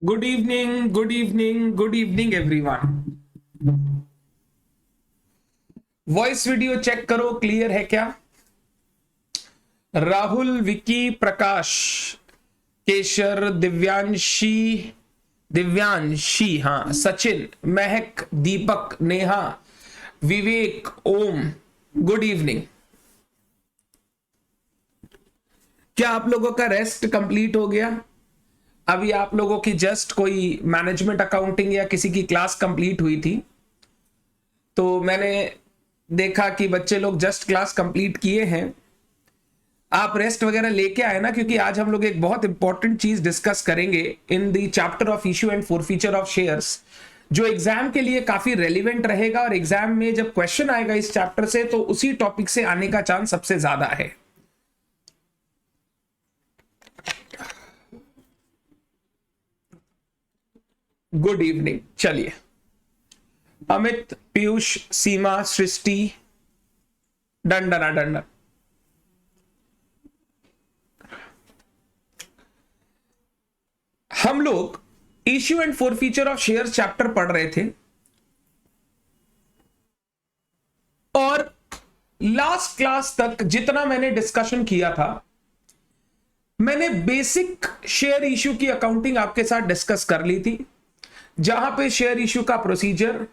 Good evening, good evening, good evening everyone. Voice video check करो, clear है क्या? राहुल, विकी, प्रकाश, केशर, दिव्यांशी, हाँ, सचिन, महक, दीपक, नेहा, विवेक, ओम, गुड इवनिंग। क्या आप लोगों का रेस्ट कंप्लीट हो गया? अभी आप लोगों की जस्ट कोई मैनेजमेंट अकाउंटिंग या किसी की क्लास कंप्लीट हुई थी, तो मैंने देखा कि बच्चे लोग जस्ट क्लास कंप्लीट किए हैं। आप रेस्ट वगैरह लेके आए ना, क्योंकि आज हम लोग एक बहुत इंपॉर्टेंट चीज डिस्कस करेंगे in the chapter of issue and forfeiture of shares, जो एग्जाम के लिए काफी रेलिवेंट रहेगा। और एग्जाम में जब क्वेश्चन आएगा इस चैप्टर से, तो उसी टॉपिक से आने का चांस सबसे ज्यादा है। Good evening. चलिए, अमित, पीयूष, सीमा, सृष्टि, डंडना डंडन। हम लोग issue and forfeiture of shares chapter पढ़ रहे थे, और लास्ट क्लास तक जितना मैंने डिस्कशन किया था, मैंने बेसिक शेयर इश्यू की अकाउंटिंग आपके साथ डिस्कस कर ली थी, जहां पे शेयर इश्यू का प्रोसीजर,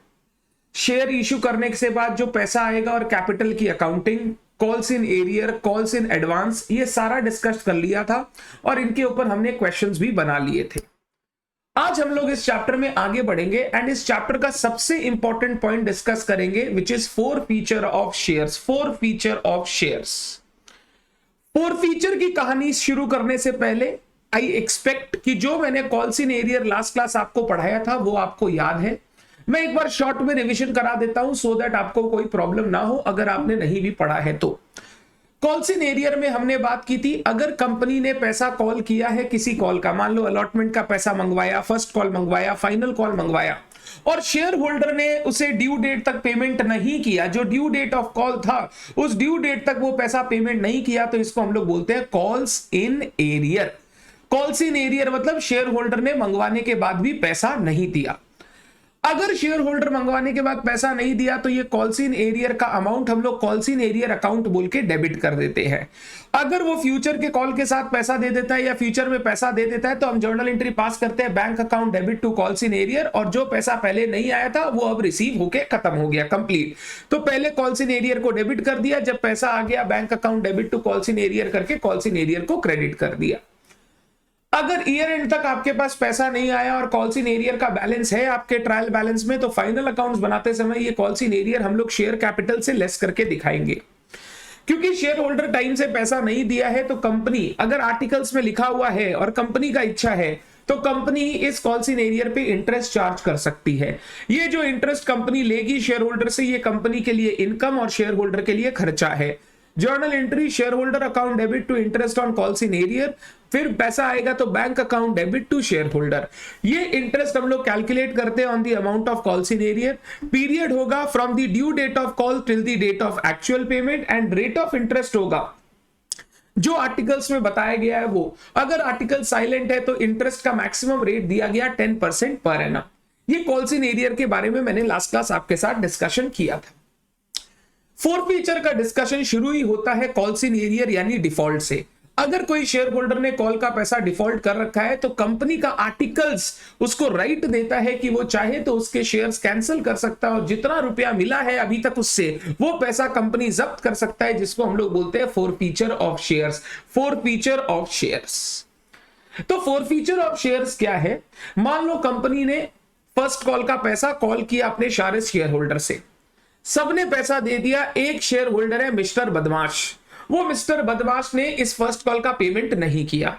शेयर इश्यू करने से बाद जो पैसा आएगा और कैपिटल की accounting, calls in arrear, calls in advance, ये सारा डिस्कस कर लिया था और इनके ऊपर हमने क्वेश्चंस भी बना लिए थे। आज हम लोग इस चैप्टर में आगे बढ़ेंगे एंड इस चैप्टर का सबसे इंपॉर्टेंट पॉइंट डिस्कस करेंगे, which is four feature of shares. Four feature of shares. Four feature की कहानी शुरू करने से पहले आई एक्सपेक्ट कि जो मैंने calls in arrear last class आपको पढ़ाया था वो आपको याद है। मैं एक बार शॉर्ट में रिवीजन करा देता हूं, सो दैट आपको कोई प्रॉब्लम ना हो अगर आपने नहीं भी पढ़ा है तो। कॉल्स इन एरियर में हमने बात की थी, अगर कंपनी ने पैसा कॉल किया है किसी कॉल का, मान लो अलॉटमेंट का पैसा मंगवाया, फर्स्ट कॉल मंगवाया, फाइनल कॉल मंगवाया, और शेयर होल्डर ने उसे ड्यू डेट तक पेमेंट नहीं किया, जो ड्यू डेट ऑफ कॉल था उस ड्यू डेट तक वो पैसा पेमेंट नहीं किया, तो इसको हम लोग बोलते हैं calls in arrear. Calls in arrear मतलब शेयर होल्डर ने मंगवाने के बाद भी पैसा नहीं दिया। अगर शेयर होल्डर मंगवाने के बाद पैसा नहीं दिया तो ये कॉल्स इन एरियर का अमाउंट हम लोग कॉल्स इन एरियर अकाउंट बोल के डेबिट कर देते हैं। अगर वो फ्यूचर के कॉल के साथ पैसा दे देता है या फ्यूचर में पैसा दे देता है, तो हम जर्नल एंट्री पास करते हैं, bank account debit to calls in arrear, और जो पैसा पहले नहीं आया था वो अब रिसीव होके खत्म हो गया, कंप्लीट। तो पहले कॉल्स इन एरियर को डेबिट कर दिया, जब पैसा आ गया bank account debit to calls in arrear करके कॉल्स इन एरियर को क्रेडिट कर दिया। अगर ईयर एंड तक आपके पास पैसा नहीं आया और कॉल्स इन एरियर का बैलेंस है आपके ट्रायल बैलेंस में, तो फाइनल अकाउंट्स बनाते समय ये कॉल्स इन एरियर हम लोग शेयर कैपिटल से लेस करके दिखाएंगे। क्योंकि शेयर होल्डर टाइम से पैसा नहीं दिया है, तो कंपनी, अगर आर्टिकल्स में लिखा हुआ है और कंपनी का इच्छा है, तो कंपनी इस कॉल्स इन एरियर पे इंटरेस्ट चार्ज कर सकती है। ये जो इंटरेस्ट कंपनी लेगी शेयर होल्डर से, ये कंपनी के लिए इनकम और शेयर होल्डर के लिए खर्चा है। Journal entry, shareholder account debit to interest on calls in arrear, फिर पैसा आएगा तो bank account debit to shareholder. ये इंटरेस्ट हम लोग कैलकुलेट करते हैं on the amount of calls in arrear. Period होगा from the due date of call till the date of actual payment, and rate of interest होगा जो articles में बताया गया है वो। अगर आर्टिकल साइलेंट है तो इंटरेस्ट का मैक्सिमम रेट दिया गया 10% पर एनम। ये कॉल्स इन एरियर के बारे में मैंने लास्ट क्लास आपके साथ डिस्कशन किया था। फोर फीचर का डिस्कशन शुरू ही होता है कॉल्स इन एरियर यानी डिफॉल्ट से। अगर कोई शेयर होल्डर ने कॉल का पैसा डिफॉल्ट कर रखा है, तो कंपनी का आर्टिकल्स उसको राइट देता है कि वो चाहे तो उसके शेयर्स कैंसिल कर सकता है, और जितना रुपया मिला है अभी तक उससे वो पैसा कंपनी जब्त कर सकता है, जिसको हम लोग बोलते हैं four feature of shares. Four feature of shares. तो फोर फीचर ऑफ शेयर्स क्या है? मान लो कंपनी ने फर्स्ट कॉल का पैसा कॉल किया अपने सारे शेयर होल्डर से, सबने पैसा दे दिया। एक शेयर होल्डर है मिस्टर बदमाश, वो मिस्टर बदमाश ने इस फर्स्ट कॉल का पेमेंट नहीं किया।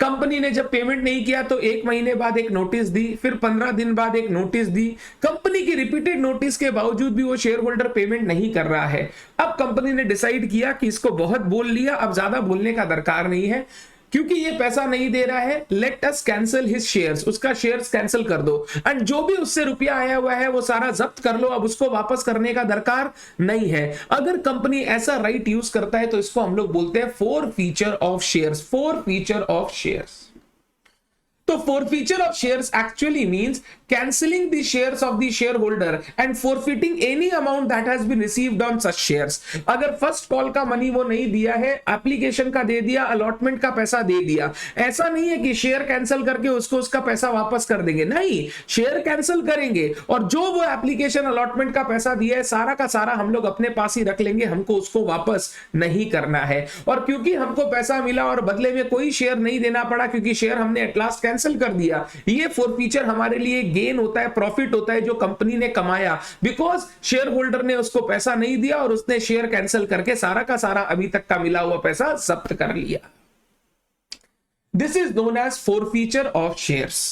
कंपनी ने जब पेमेंट नहीं किया तो 1 महीने बाद एक नोटिस दी, फिर 15 दिन बाद एक नोटिस दी। कंपनी की रिपीटेड नोटिस के बावजूद भी वो शेयर होल्डर पेमेंट नहीं कर रहा है। अब कंपनी ने डिसाइड किया कि इसको बहुत बोल लिया, अब ज्यादा बोलने का दरकार नहीं है, क्योंकि ये पैसा नहीं दे रहा है, let us cancel his shares, उसका शेयर्स कैंसिल कर दो, एंड जो भी उससे रुपया आया हुआ है वो सारा जब्त कर लो, अब उसको वापस करने का दरकार नहीं है। अगर कंपनी ऐसा राइट यूज करता है तो इसको हम लोग बोलते हैं four feature of shares. Four feature of shares. तो forfeiture of shares actually means cancelling the shares of the shareholder and forfeiting any amount that has been received on such shares. अगर फर्स्ट कॉल का money वो नहीं दिया है, application का दे दिया, allotment का पैसा दे दिया, ऐसा नहीं है कि शेयर कैंसिल करके उसको उसका पैसा वापस कर देंगे, नहीं, शेयर कैंसिल करेंगे और जो वो एप्लीकेशन अलॉटमेंट का पैसा दिया है सारा का सारा हम लोग अपने पास ही रख लेंगे, हमको उसको वापस नहीं करना है। और क्योंकि हमको पैसा मिला और बदले में कोई शेयर नहीं देना पड़ा क्योंकि शेयर हमने एट लास्ट कैंसिल कर दिया, ये फॉरफीचर हमारे लिए गेन होता है, प्रॉफिट होता है जो कंपनी ने कमाया, बिकॉज शेयर होल्डर ने उसको पैसा नहीं दिया और उसने शेयर कैंसिल करके सारा का सारा अभी तक का मिला हुआ पैसा जब्त कर लिया। This is known as forfeiture of shares.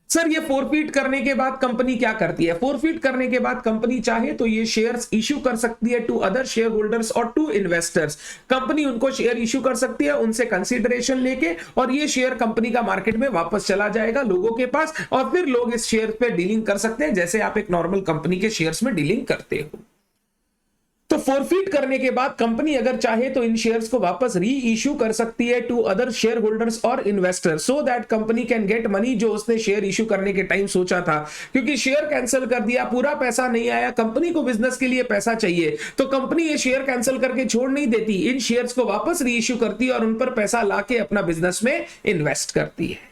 Sir ये फोरफीट करने के बाद कंपनी क्या करती है? फोरफीट करने के बाद कंपनी चाहे तो ये शेयर्स इश्यू कर सकती है टू अदर शेयर होल्डर्स और टू इन्वेस्टर्स। कंपनी उनको शेयर इश्यू कर सकती है उनसे कंसीडरेशन लेके, और ये शेयर कंपनी का मार्केट में वापस चला जाएगा लोगों के पास, और फिर लोग इस शेयर पे डीलिंग कर सकते हैं जैसे आप एक नॉर्मल कंपनी के शेयर्स में डीलिंग करते हो। तो फोरफीट करने के बाद कंपनी अगर चाहे तो इन शेयर्स को वापस री इश्यू कर सकती है टू अदर शेयर होल्डर्स और investors, so that company can get money जो उसने शेयर इश्यू करने के टाइम सोचा था। क्योंकि शेयर कैंसिल कर दिया, पूरा पैसा नहीं आया, कंपनी को बिजनेस के लिए पैसा चाहिए, तो कंपनी ये शेयर कैंसिल करके छोड़ नहीं देती, इन शेयर्स को वापस री इश्यू करती है और उन पर पैसा लाके अपना बिजनेस में इन्वेस्ट करती है।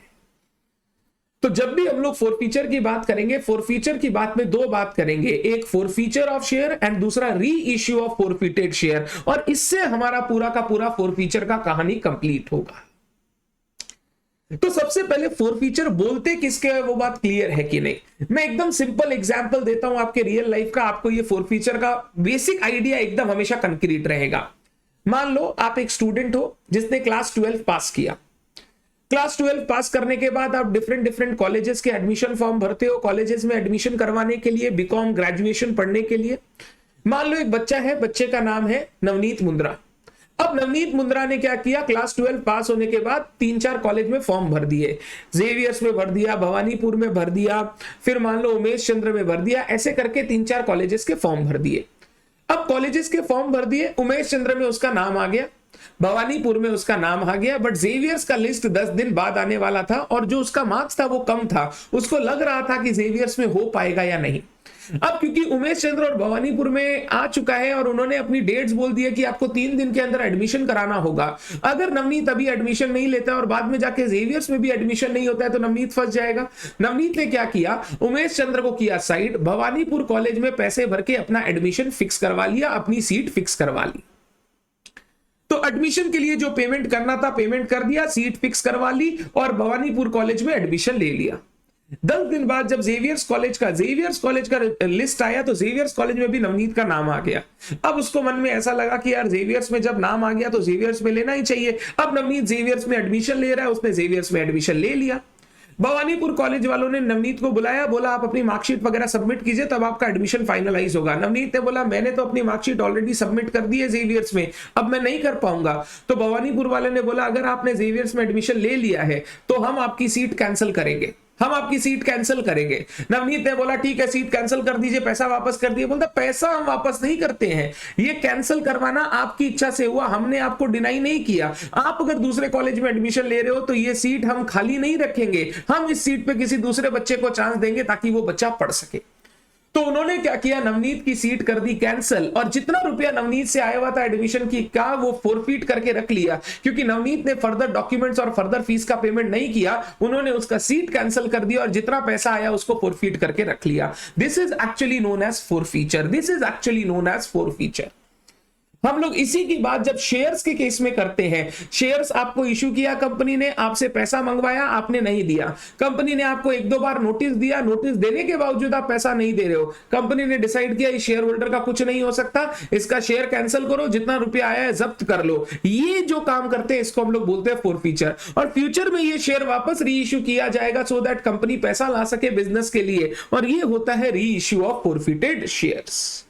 तो जब भी हम लोग फोरफीचर की बात करेंगे, फोरफीचर की बात में दो बात करेंगे, एक फोरफीचर ऑफ शेयर एंड दूसरा री इश्यू ऑफ फोरफीटेड शेयर, और इससे हमारा पूरा का पूरा फोरफीचर का कहानी कंप्लीट होगा। तो सबसे पहले फोरफीचर बोलते किसके है वो बात क्लियर है कि नहीं? मैं एकदम सिंपल एग्जांपल देता हूं आपके रियल लाइफ का, आपको ये फोरफीचर का बेसिक आइडिया एकदम हमेशा कंक्रीट रहेगा। मान लो आप एक स्टूडेंट हो जिसने क्लास 12 पास किया। क्लास 12 पास करने के बाद आप डिफरेंट कॉलेजेस के एडमिशन फॉर्म भरते हो, कॉलेजेस में एडमिशन करवाने के लिए, बीकॉम ग्रेजुएशन पढ़ने के लिए। मान लो एक बच्चा है, बच्चे का नाम है नवनीत मुंद्रा। अब नवनीत मुंद्रा ने क्या किया, क्लास 12 पास होने के बाद 3-4 कॉलेज में फॉर्म भर दिए, जेवियर्स में भर दिया, भवानीपुर में भर दिया, फिर मान लो उमेश चंद्र में भर दिया, ऐसे करके 3-4 कॉलेजेस के फॉर्म भर दिए। अब कॉलेजेस के फॉर्म भर दिए, उमेश चंद्र में उसका नाम आ गया, भवानीपुर में उसका नाम आ गया, बट जेवियर्स का लिस्ट 10 दिन बाद आने वाला था और जो उसका मार्क्स था वो कम था, उसको लग रहा था कि जेवियर्स में हो पाएगा या नहीं। अब क्योंकि उमेश चंद्र और भवानीपुर में आ चुका है और उन्होंने अपनी डेट्स बोल दी है कि आपको 3 दिन के अंदर एडमिशन कराना होगा, अगर नवनीत अभी एडमिशन नहीं लेता और बाद में जाके जेवियर्स में भी एडमिशन नहीं होता है तो नवनीत फंस जाएगा। नवनीत ने क्या किया, उमेश चंद्र को किया साइड, भवानीपुर कॉलेज में पैसे भर के अपना एडमिशन फिक्स करवा लिया, अपनी सीट फिक्स करवा ली। तो एडमिशन के लिए जो पेमेंट करना था पेमेंट कर दिया, सीट फिक्स करवा ली और भवानीपुर कॉलेज में एडमिशन ले लिया। 10 दिन बाद जब जेवियर्स कॉलेज का लिस्ट आया तो जेवियर्स कॉलेज में भी नवनीत का नाम आ गया। अब उसको मन में ऐसा लगा कि यार जेवियर्स में जब नाम आ गया तो जेवियर्स में लेना ही चाहिए। अब नवनीत जेवियर्स में एडमिशन ले रहा है, उसने जेवियर्स में एडमिशन ले लिया। भवानीपुर कॉलेज वालों ने नवनीत को बुलाया, बोला आप अपनी मार्कशीट वगैरह सबमिट कीजिए तब आपका एडमिशन फाइनलाइज होगा। नवनीत ने बोला मैंने तो अपनी मार्कशीट ऑलरेडी सबमिट कर दी है जेवियर्स में, अब मैं नहीं कर पाऊंगा। तो भवानीपुर वाले ने बोला अगर आपने जेवियर्स में एडमिशन ले लिया है तो हम आपकी सीट कैंसिल करेंगे, हम आपकी सीट कैंसिल करेंगे। नवनीत ने बोला ठीक है सीट कैंसिल कर दीजिए, पैसा वापस कर दिए। बोलता पैसा हम वापस नहीं करते हैं, ये कैंसिल करवाना आपकी इच्छा से हुआ, हमने आपको डिनाई नहीं किया। आप अगर दूसरे कॉलेज में एडमिशन ले रहे हो तो ये सीट हम खाली नहीं रखेंगे, हम इस सीट पे किसी दूसरे बच्चे को चांस देंगे ताकि वो बच्चा पढ़ सके। तो उन्होंने क्या किया, नवनीत की सीट कर दी कैंसिल और जितना रुपया नवनीत से आया हुआ था एडमिशन की का वो फोरफीट करके रख लिया। क्योंकि नवनीत ने फर्दर डॉक्यूमेंट्स और फर्दर फीस का पेमेंट नहीं किया, उन्होंने उसका सीट कैंसिल कर दिया और जितना पैसा आया उसको फोरफीट करके रख लिया। This is actually known as forfeiture, this is actually known as forfeiture. हम लोग इसी की बात जब शेयर्स के केस में करते हैं, शेयर्स आपको इशू किया कंपनी ने, आपसे पैसा मंगवाया, आपने नहीं दिया, कंपनी ने आपको 1-2 बार नोटिस दिया, नोटिस देने के बावजूद आप पैसा नहीं दे रहे हो, कंपनी ने डिसाइड किया इस शेयर होल्डर का कुछ नहीं हो सकता, इसका शेयर कैंसिल करो, जितना रुपया आया है जब्त कर लो। ये जो काम करते हैं इसको हम लोग बोलते हैं फोरफीचर। और फ्यूचर में ये शेयर वापस री इश्यू किया जाएगा सो दैट कंपनी पैसा ला सके बिजनेस के लिए, और ये होता है री इश्यू ऑफ फोरफिटेड शेयर्स।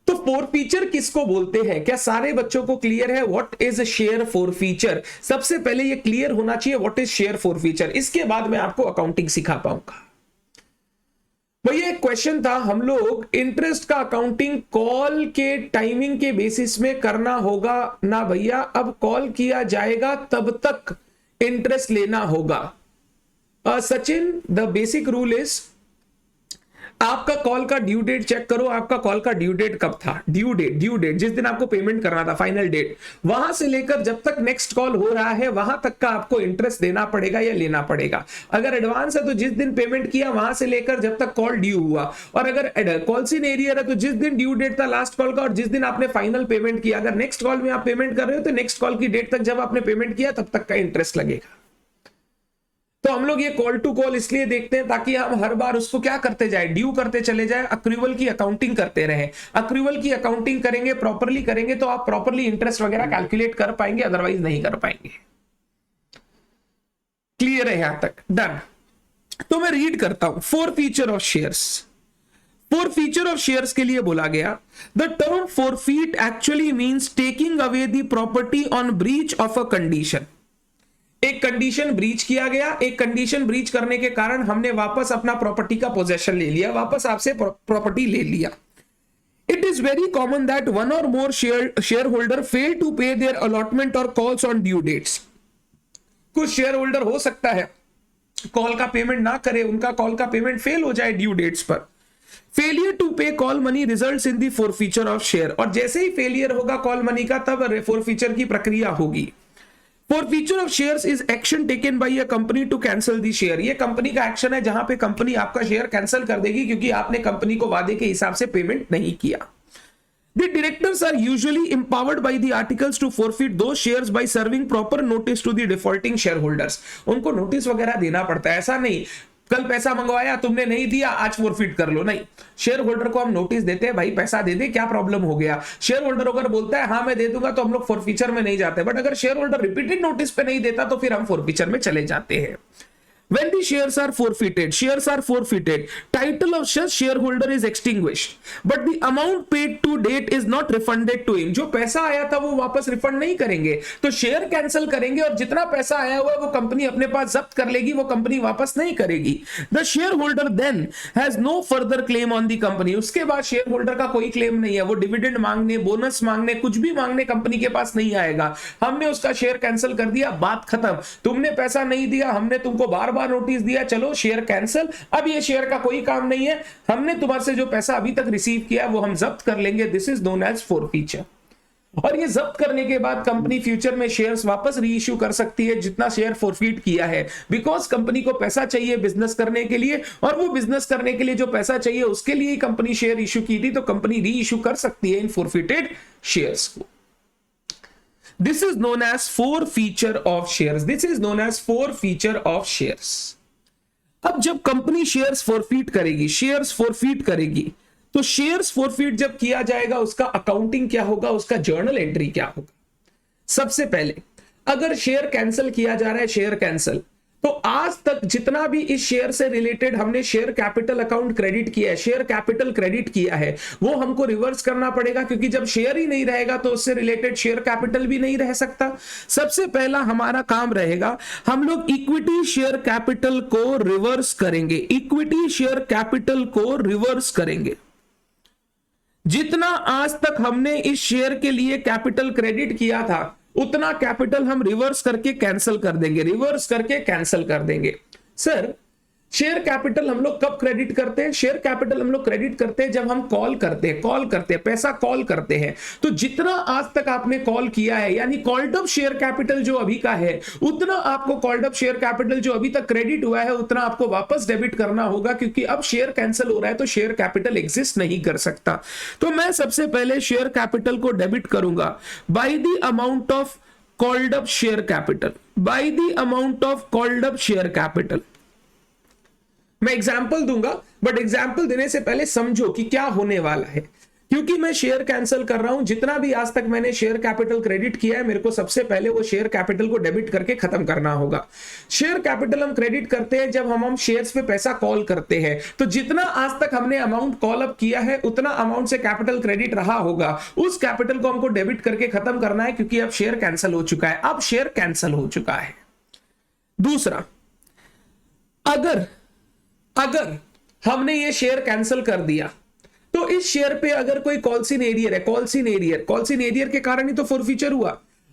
तो फोरफीचर किसको बोलते हैं? क्या सारे बच्चों को क्लियर है व्हाट इज शेयर फोरफीचर? सबसे पहले ये क्लियर होना चाहिए व्हाट इज शेयर फोरफीचर, इसके बाद मैं आपको अकाउंटिंग सिखा पाऊंगा। भैया एक क्वेश्चन था, हम लोग इंटरेस्ट का अकाउंटिंग कॉल के टाइमिंग के बेसिस में करना होगा ना भैया? अब कॉल किया जाएगा तब तक इंटरेस्ट लेना होगा। Sachin, the basic rule is, आपका कॉल का ड्यू डेट चेक करो, आपका कॉल का ड्यू डेट कब था, ड्यू डेट जिस दिन आपको पेमेंट करना था, फाइनल डेट, वहां से लेकर जब तक नेक्स्ट कॉल हो रहा है वहां तक का आपको इंटरेस्ट देना पड़ेगा या लेना पड़ेगा। अगर एडवांस है तो जिस दिन पेमेंट किया वहां से लेकर जब तक कॉल ड्यू हुआ, और अगर कॉल इन एरियर है तो जिस दिन ड्यू डेट था लास्ट कॉल का और जिस दिन आपने फाइनल पेमेंट किया, अगर नेक्स्ट कॉल में आप पेमेंट कर रहे हो तो नेक्स्ट कॉल की डेट तक जब आपने पेमेंट किया तब तक का इंटरेस्ट लगेगा। तो हम लोग ये कॉल टू कॉल इसलिए देखते हैं ताकि हम हर बार उसको क्या करते जाए, ड्यू करते चले जाए, अक्रूवल की अकाउंटिंग करते रहे। अक्रूवल की अकाउंटिंग करेंगे, प्रॉपर्ली करेंगे तो आप प्रॉपर्ली इंटरेस्ट वगैरह कैलकुलेट कर पाएंगे, अदरवाइज नहीं कर पाएंगे। क्लियर है यहां तक? डन। तो मैं रीड करता हूं, four feature of shares. Four feature of shares के लिए बोला गया, the term forfeit actually means taking away the property on breach of a condition. एक कंडीशन ब्रीच किया गया, एक कंडीशन ब्रीच करने के कारण हमने वापस अपना प्रॉपर्टी का पोजेशन ले लिया, वापस आपसे प्रॉपर्टी ले लिया। It is very common that one और more shareholder fail to pay their allotment और कॉल्स ऑन ड्यू डेट्स। कुछ शेयर होल्डर हो सकता है कॉल का पेमेंट ना करे, उनका कॉल का पेमेंट फेल हो जाए ड्यू डेट्स पर। फेलियर टू पे call money results in the forfeiture of share, और जैसे ही फेलियर होगा कॉल मनी का तब फोरफीचर की प्रक्रिया होगी। Forfeiture of shares is action taken by a company to cancel the share। ये कंपनी का एक्शन है जहां पे कंपनी आपका शेयर कैंसिल कर देगी क्योंकि आपने कंपनी को वादे के हिसाब से पेमेंट नहीं किया। The directors are usually empowered by the articles to forfeit those shares by serving proper notice to the defaulting shareholders। उनको नोटिस वगैरह देना पड़ता है, ऐसा नहीं कल पैसा मंगवाया तुमने नहीं दिया आज फोरफिट कर लो, नहीं। शेयर होल्डर को हम नोटिस देते हैं, भाई पैसा दे दे, क्या प्रॉब्लम हो गया। शेयर होल्डर अगर बोलता है हाँ मैं दे दूंगा तो हम लोग फोरफीचर में नहीं जाते, बट अगर शेयर होल्डर रिपीटेड नोटिस पे नहीं देता तो फिर हम फोरफीचर में चले जाते हैं। When the shares are forfeited, title of such shareholder is extinguished, but the amount paid to date is not refunded to him। जो पैसा आया था वो वापस रिफंड नहीं करेंगे, तो शेयर कैंसिल करेंगे और जितना पैसा आया हुआ है वो कंपनी अपने पास जब्त कर लेगी, वो कंपनी वापस नहीं करेगी। The shareholder then has no further claim on the company। उसके बाद शेयर होल्डर का कोई क्लेम नहीं है, वो डिविडेंड मांगने, बोनस मांगने, कुछ भी मांगने कंपनी के पास नहीं आएगा। हमने उसका शेयर कैंसिल कर दिया, बात खत्म। तुमने पैसा नहीं दिया, हमने तुमको बार बार नोटिस दिया, चलो शेयर कैंसिल, अब ये शेयर का कोई काम नहीं है, हमने तुम्हारे से जो पैसा अभी तक रिसीव किया है वो हम जब्त कर लेंगे। This is known as forfeiture. और ये जब्त करने के बाद कंपनी फ्यूचर में शेयर्स वापस री इश्यू कर सकती है जितना शेयर फोरफीट किया है, बिकॉज कंपनी को पैसा चाहिए बिजनेस करने के लिए, और वो बिजनेस करने के लिए जो पैसा चाहिए उसके लिए कंपनी शेयर इश्यू की थी, तो कंपनी री इश्यू कर सकती है इन फोरफिटेड शेयर्स को। This is known as forfeiture of shares। This is known as forfeiture of shares। अब जब कंपनी शेयर्स फोरफीट करेगी, शेयर्स फोरफीट करेगी, तो शेयर्स फोरफीट जब किया जाएगा उसका अकाउंटिंग क्या होगा, उसका जर्नल एंट्री क्या होगा। सबसे पहले अगर शेयर कैंसिल किया जा रहा है, शेयर कैंसिल, तो आज तक जितना भी इस शेयर से रिलेटेड हमने शेयर कैपिटल अकाउंट क्रेडिट किया है, शेयर कैपिटल क्रेडिट किया है, वो हमको रिवर्स करना पड़ेगा, क्योंकि जब शेयर ही नहीं रहेगा तो उससे रिलेटेड शेयर कैपिटल भी नहीं रह सकता। सबसे पहला हमारा काम रहेगा, हम लोग इक्विटी शेयर कैपिटल को रिवर्स करेंगे, इक्विटी शेयर कैपिटल को रिवर्स करेंगे। जितना आज तक हमने इस शेयर के लिए कैपिटल क्रेडिट किया था उतना कैपिटल हम रिवर्स करके कैंसिल कर देंगे, रिवर्स करके कैंसिल कर देंगे। सर शेयर कैपिटल हम लोग कब क्रेडिट करते हैं? शेयर कैपिटल हम लोग क्रेडिट करते हैं जब हम कॉल करते हैं, पैसा कॉल करते हैं। तो जितना आज तक आपने कॉल किया है, यानी कॉल्ड अप शेयर कैपिटल जो अभी का है, उतना आपको कॉल्ड अप शेयर कैपिटल जो अभी तक क्रेडिट हुआ है उतना आपको वापस डेबिट करना होगा, क्योंकि अब शेयर कैंसिल हो रहा है तो शेयर कैपिटल एग्जिस्ट नहीं कर सकता। तो मैं सबसे पहले शेयर कैपिटल को डेबिट करूंगा by the amount of called up share capital, by the amount of called up share capital. मैं एग्जाम्पल दूंगा, बट एग्जाम्पल देने से पहले समझो कि क्या होने वाला है, क्योंकि मैं शेयर कैंसिल कर रहा हूं। जितना भी आज तक मैंने शेयर कैपिटल क्रेडिट किया है, मेरे को सबसे पहले वो शेयर कैपिटल को डेबिट करके खत्म करना होगा। शेयर कैपिटल हम क्रेडिट करते हैं जब हम शेयर्स पे पैसा कॉल करते हैं, तो जितना आज तक हमने अमाउंट कॉल अप किया है उतना अमाउंट से कैपिटल क्रेडिट रहा होगा, उस कैपिटल को हमको डेबिट करके खत्म करना है, क्योंकि अब शेयर कैंसिल हो चुका है, अब शेयर कैंसिल हो चुका है। दूसरा, अगर हमने ये शेयर कैंसिल कर दिया तो इस शेयर पे अगर कोई कॉल्स इन एरियर है, कॉल्स इन एरियर के कारण ही तो फोरफीचर हुआ।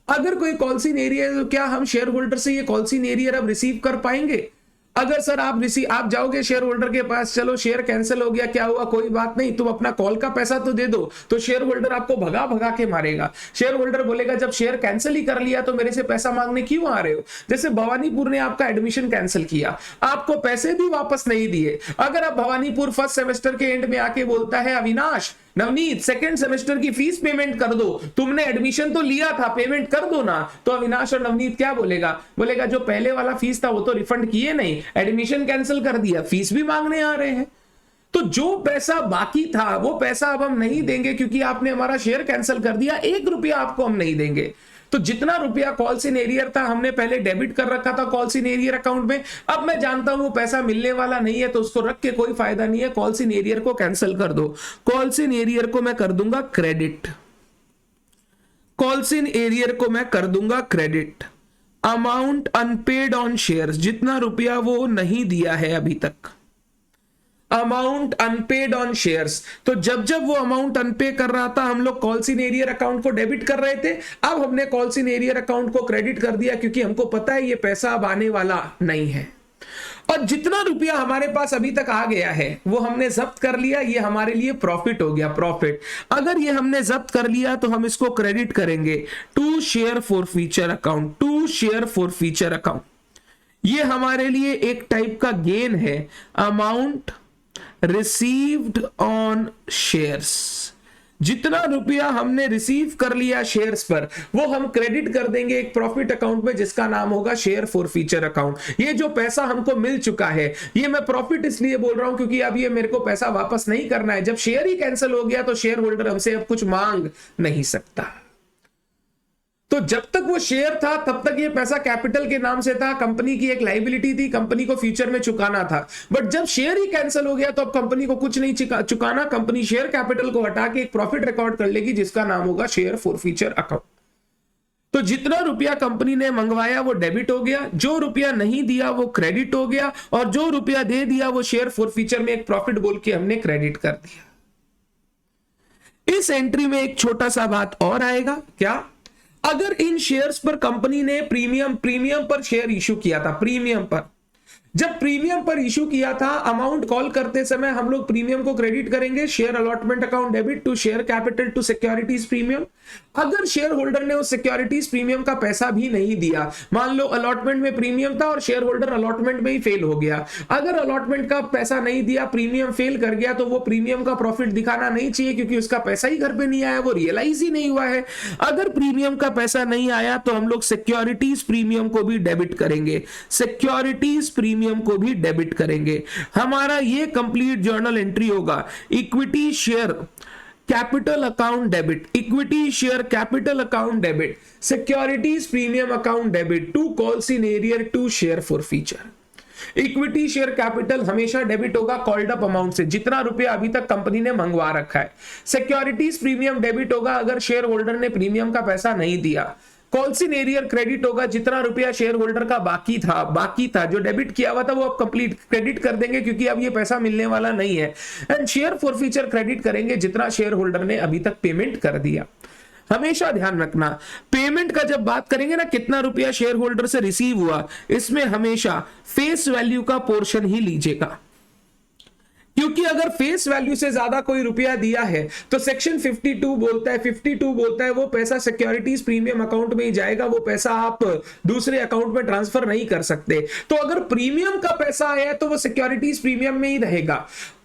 अगर कोई कॉल्स इन एरियर, तो क्या हम शेयर होल्डर से ये कॉल्स इन एरियर अब रिसीव कर पाएंगे? अगर सर आप जाओगे शेयर होल्डर के पास, चलो शेयर कैंसिल हो गया, क्या हुआ, कोई बात नहीं, तुम अपना कॉल का पैसा तो दे दो, तो शेयर होल्डर आपको भगा भगा के मारेगा। शेयर होल्डर बोलेगा जब शेयर कैंसिल ही कर लिया तो मेरे से पैसा मांगने क्यों आ रहे हो? जैसे भवानीपुर ने आपका एडमिशन कैंसिल किया, आपको पैसे भी वापस नहीं दिए। अगर आप भवानीपुर फर्स्ट सेमेस्टर के एंड में आके बोलता है अविनाश, नवनीत सेकंड सेमेस्टर की फीस पेमेंट कर दो, तुमने एडमिशन तो लिया था, पेमेंट कर दो ना, तो अविनाश और नवनीत क्या बोलेगा जो पहले वाला फीस था वो तो रिफंड किए नहीं, एडमिशन कैंसिल कर दिया, फीस भी मांगने आ रहे हैं। तो जो पैसा बाकी था वो पैसा अब हम नहीं देंगे क्योंकि आपने हमारा शेयर कैंसिल कर दिया, 1 रुपया आपको हम नहीं देंगे। तो जितना रुपया कॉल्स इन एरियर था हमने पहले डेबिट कर रखा था कॉल्स इन एरियर अकाउंट में, अब मैं जानता हूं वो पैसा मिलने वाला नहीं है तो उसको रख के कोई फायदा नहीं है, कॉल्स इन एरियर को कैंसिल कर दो। कॉल्स इन एरियर को मैं कर दूंगा क्रेडिट, कॉल्स इन एरियर को मैं कर दूंगा credit. Amount unpaid on shares, जितना रुपया वो नहीं दिया है अभी तक, अमाउंट अनपेड ऑन शेयर्स। तो जब जब वो अमाउंट अनपे कर रहा था हम लोग कॉल्स इन एरियर अकाउंट को डेबिट कर रहे थे, अब हमने कॉल्स इन एरियर अकाउंट को क्रेडिट कर दिया क्योंकि हमको पता है ये पैसा अब आने वाला नहीं है। और जितना रुपया हमारे पास अभी तक आ गया है वो हमने जब्त कर लिया, ये हमारे लिए प्रॉफिट हो गया, प्रॉफिट। अगर ये हमने जब्त कर लिया तो हम इसको क्रेडिट करेंगे to share forfeiture account, to share forfeiture account. ये हमारे लिए एक टाइप का गेन है, अमाउंट रिसीव्ड ऑन शेयर्स। जितना रुपया हमने रिसीव कर लिया शेयर्स पर वो हम क्रेडिट कर देंगे एक प्रॉफिट अकाउंट में जिसका नाम होगा शेयर फॉर फ्यूचर अकाउंट। ये जो पैसा हमको मिल चुका है, ये मैं प्रॉफिट इसलिए बोल रहा हूं क्योंकि अब ये मेरे को पैसा वापस नहीं करना है। जब शेयर ही कैंसिल हो गया तो शेयर होल्डर हमसे अब कुछ मांग नहीं सकता। तो जब तक वो शेयर था तब तक ये पैसा कैपिटल के नाम से था, कंपनी की एक लायबिलिटी थी, कंपनी को फ्यूचर में चुकाना था। बट जब शेयर ही कैंसिल हो गया तो अब कंपनी को कुछ नहीं चुकाना, कंपनी शेयर कैपिटल को हटा के एक प्रॉफिट रिकॉर्ड कर लेगी जिसका नाम होगा शेयर फॉर फ्यूचर अकाउंट। तो जितना रुपया कंपनी ने मंगवाया वो डेबिट हो गया, जो रुपया नहीं दिया वो क्रेडिट हो गया, और जो रुपया दे दिया वो शेयर फॉर फ्यूचर में एक प्रॉफिट बोल के हमने क्रेडिट कर दिया। इस एंट्री में एक छोटा सा बात और आएगा, क्या? अगर इन शेयर्स पर कंपनी ने प्रीमियम पर शेयर इशू किया था, प्रीमियम पर, जब प्रीमियम पर इशू किया था अमाउंट कॉल करते समय हम लोग प्रीमियम को क्रेडिट करेंगे, share allotment account debit to share capital to securities premium. अगर शेयर होल्डर ने उस सिक्योरिटीज प्रीमियम का पैसा भी नहीं दिया, मान लो अलॉटमेंट में प्रीमियम था और शेयर होल्डर अलॉटमेंट में ही फेल हो गया, अगर अलॉटमेंट का पैसा नहीं दिया, प्रीमियम फेल कर गया, तो वो प्रीमियम का प्रॉफिट दिखाना नहीं चाहिए क्योंकि उसका पैसा ही घर पे नहीं आया, वो रियलाइज ही नहीं हुआ है। अगर प्रीमियम का पैसा नहीं आया तो हम लोग सिक्योरिटीज प्रीमियम को भी डेबिट करेंगे, सिक्योरिटीज प्रीमियम को भी डेबिट करेंगे। हमारा ये कंप्लीट जर्नल एंट्री होगा, equity share capital account debit, equity share capital account debit, securities premium account debit to calls in arrear to share forfeiture. Equity share capital हमेशा debit होगा called up amount से, जितना रुपया अभी तक company ने मंगवा रखा है। सिक्योरिटीज प्रीमियम डेबिट होगा अगर शेयर होल्डर ने प्रीमियम का पैसा नहीं दिया। कॉल्स इन एरियर क्रेडिट होगा जितना रुपया शेयर होल्डर का बाकी था जो डेबिट किया हुआ था वो अब कंप्लीट क्रेडिट कर देंगे क्योंकि अब ये पैसा मिलने वाला नहीं है। And share for future credit करेंगे जितना शेयर होल्डर ने अभी तक पेमेंट कर दिया। हमेशा ध्यान रखना, पेमेंट का जब बात करेंगे ना, कितना रुपया शेयर होल्डर से रिसीव हुआ, इसमें हमेशा फेस वैल्यू का पोर्शन ही लीजिएगा, क्योंकि अगर फेस वैल्यू से ज्यादा कोई रुपया दिया है तो सेक्शन 52 बोलता है वो पैसा सिक्योरिटीज प्रीमियम अकाउंट में ही जाएगा, वो पैसा आप दूसरे अकाउंट में ट्रांसफर नहीं कर सकते। तो अगर प्रीमियम का पैसा आया है तो वो सिक्योरिटीज प्रीमियम में ही रहेगा।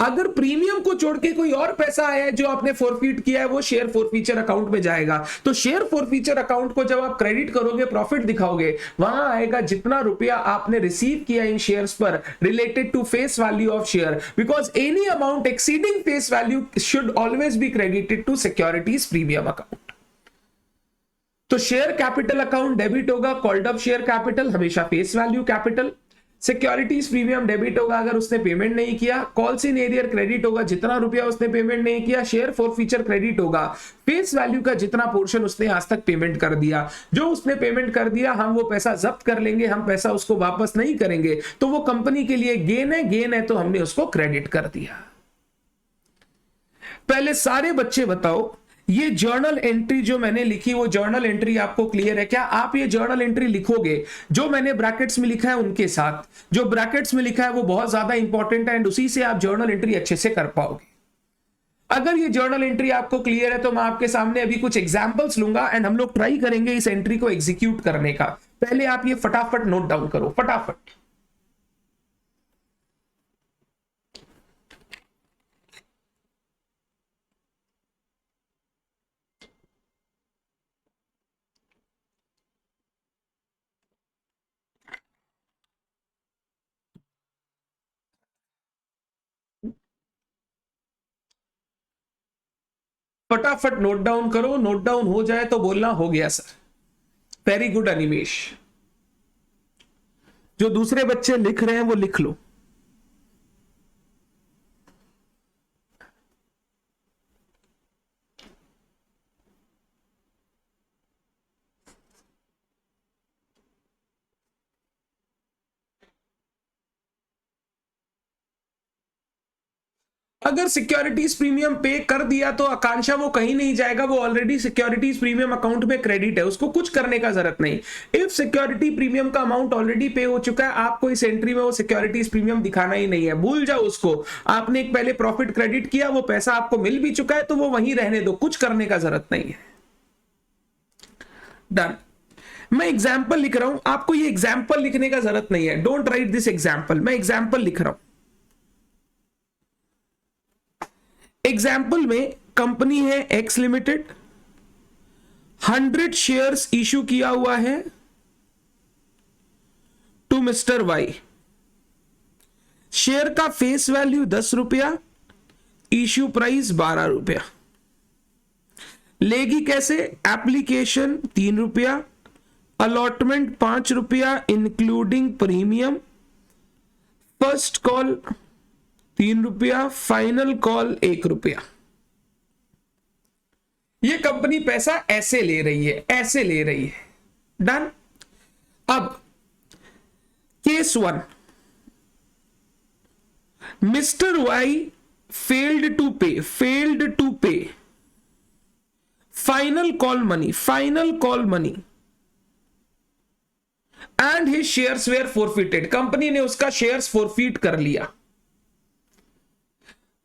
अगर प्रीमियम को छोड़ के कोई और पैसा आया है जो आपने फॉरफीट किया है वो शेयर फॉर फ्यूचर अकाउंट में जाएगा। तो शेयर फॉर फ्यूचर अकाउंट को जब आप क्रेडिट करोगे, प्रॉफिट दिखाओगे, वहां आएगा जितना रुपया आपने रिसीव किया इन शेयर्स पर related to face value of share, because any amount exceeding face value should always be credited to securities premium account। तो शेयर कैपिटल अकाउंट डेबिट होगा कॉल्ड अप शेयर कैपिटल, हमेशा face value capital. Securities premium debit होगा अगर उसने payment नहीं किया। Calls in arrear credit होगा जितना रुपया उसने पेमेंट नहीं किया। शेयर फॉर फ्यूचर क्रेडिट होगा फेस वैल्यू का जितना पोर्शन उसने आज तक पेमेंट कर दिया। जो उसने पेमेंट कर दिया हम वो पैसा जब्त कर लेंगे, हम पैसा उसको वापस नहीं करेंगे, तो वो कंपनी के लिए गेन है तो हमने उसको क्रेडिट कर दिया। पहले सारे बच्चे बताओ ये जर्नल एंट्री जो मैंने लिखी वो जर्नल एंट्री आपको क्लियर है क्या? आप ये जर्नल एंट्री लिखोगे जो मैंने ब्रैकेट्स में लिखा है उनके साथ, जो ब्रैकेट्स में लिखा है वो बहुत ज्यादा इंपॉर्टेंट है एंड उसी से आप जर्नल एंट्री अच्छे से कर पाओगे। अगर ये जर्नल एंट्री आपको क्लियर है तो मैं आपके सामने अभी कुछ एग्जांपल्स लूंगा एंड हम लोग ट्राई करेंगे इस एंट्री को एग्जीक्यूट करने का। पहले आप ये फटाफट नोट डाउन करो, फटाफट। फटाफट नोट डाउन करो, नोट डाउन हो जाए तो बोलना हो गया सर। Very good Animesh. जो दूसरे बच्चे लिख रहे हैं वो लिख लो। अगर सिक्योरिटीज प्रीमियम पे कर दिया तो आकांक्षा वो कहीं नहीं जाएगा, वो ऑलरेडी सिक्योरिटीज प्रीमियम अकाउंट में क्रेडिट है, उसको कुछ करने का जरूरत नहीं। इफ सिक्योरिटी प्रीमियम का अमाउंट ऑलरेडी पे हो चुका है, आपको इस एंट्री में वो सिक्योरिटीज प्रीमियम दिखाना ही नहीं है, भूल जाओ उसको। आपने एक पहले प्रॉफिट क्रेडिट किया, वो पैसा आपको मिल भी चुका है तो वो वहीं रहने दो, कुछ करने का जरूरत नहीं है। डन। मैं एग्जाम्पल लिख रहा हूं, आपको ये एग्जाम्पल लिखने का जरूरत नहीं है, डोंट राइट दिस एग्जाम्पल, मैं एग्जाम्पल लिख रहा हूं। एग्जाम्पल में कंपनी है एक्स लिमिटेड, 100 शेयर्स इशू किया हुआ है टू मिस्टर वाई। शेयर का फेस वैल्यू 10 रुपया, इश्यू प्राइस 12 रुपया। लेगी कैसे? एप्लीकेशन 3 रुपया, अलॉटमेंट 5 रुपया इंक्लूडिंग प्रीमियम, फर्स्ट कॉल 3 रुपया, फाइनल कॉल 1 रुपया। ये कंपनी पैसा ऐसे ले रही है, ऐसे ले रही है। डन। अब case 1, mister Y failed to pay final call money and his shares were forfeited. कंपनी ने उसका शेयर्स फॉरफिट कर लिया,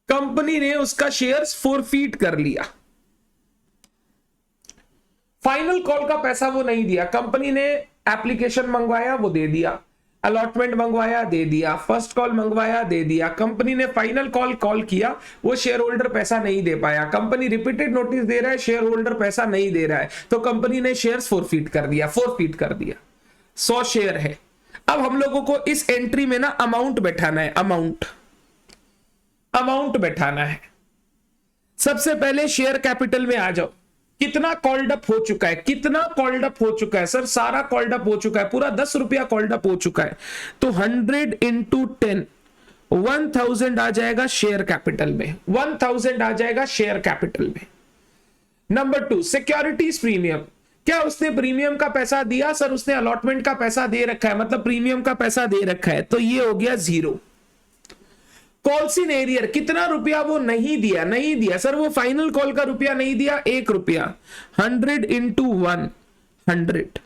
कंपनी ने उसका शेयर्स फॉरफिट कर लिया। फाइनल कॉल का पैसा वो नहीं दिया, कंपनी ने एप्लीकेशन मंगवाया वो दे दिया, अलॉटमेंट मंगवाया दे दिया, फर्स्ट कॉल मंगवाया दे दिया। कंपनी ने फाइनल कॉल किया, वो शेयर होल्डर पैसा नहीं दे पाया। कंपनी रिपीटेड नोटिस दे रहा है, शेयर होल्डर पैसा नहीं दे रहा है, तो कंपनी ने शेयर्स फॉरफिट कर दिया। 100 शेयर है। अब हम लोगों को इस एंट्री में ना अमाउंट बैठाना है, अमाउंट बैठाना है। सबसे पहले शेयर कैपिटल में आ जाओ। कितना कॉल्ड अप हो चुका है, कितना कॉल्ड अप हो चुका है सर? सारा कॉल्ड अप हो चुका है, पूरा 10 रुपया कॉल्ड अप हो चुका है। तो 100 इंटू 10 1000 आ जाएगा शेयर कैपिटल में, 1000 आ जाएगा शेयर कैपिटल में। Number 2, securities premium. क्या उसने प्रीमियम का पैसा दिया? सर उसने अलॉटमेंट का पैसा दे रखा है, मतलब प्रीमियम का पैसा दे रखा है, तो ये हो गया 0। कॉल्स इन एरियर, कितना रुपया वो नहीं दिया सर, वो फाइनल कॉल का रुपया नहीं दिया, 1 रुपया। 100 इंटू 100।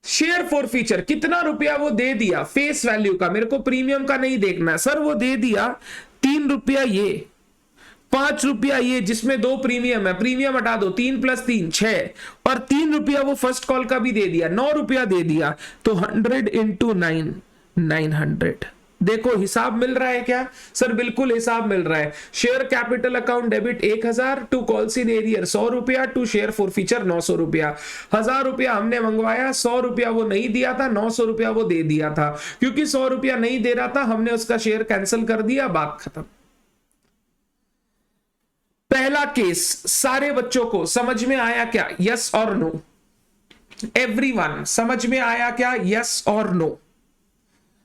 शेयर फॉर फीचर, कितना रुपया वो दे दिया फेस वैल्यू का, मेरे को प्रीमियम का नहीं देखना सर, वो दे दिया 3 रुपया ये, 5 रुपया ये, जिसमें 2 प्रीमियम है, प्रीमियम हटा दो, 3 + 3 6, और 3 रुपया वो फर्स्ट कॉल का भी दे दिया, 9 रुपया दे दिया। तो 100 इंटू 9 900। देखो हिसाब मिल रहा है क्या सर? बिल्कुल हिसाब मिल रहा है। Share capital account debit 1000, to calls in arrear 100 रुपया, टू शेयर फॉर फीचर 900 रुपया। 1000 रुपया हमने मंगवाया, 100 रुपया वो नहीं दिया था, 900 रुपया वो दे दिया था। क्योंकि 100 रुपया नहीं दे रहा था, हमने उसका शेयर कैंसिल कर दिया, बात खत्म। पहला केस सारे बच्चों को समझ में आया क्या? यस और नो? एवरीवन समझ में आया क्या? यस और नो?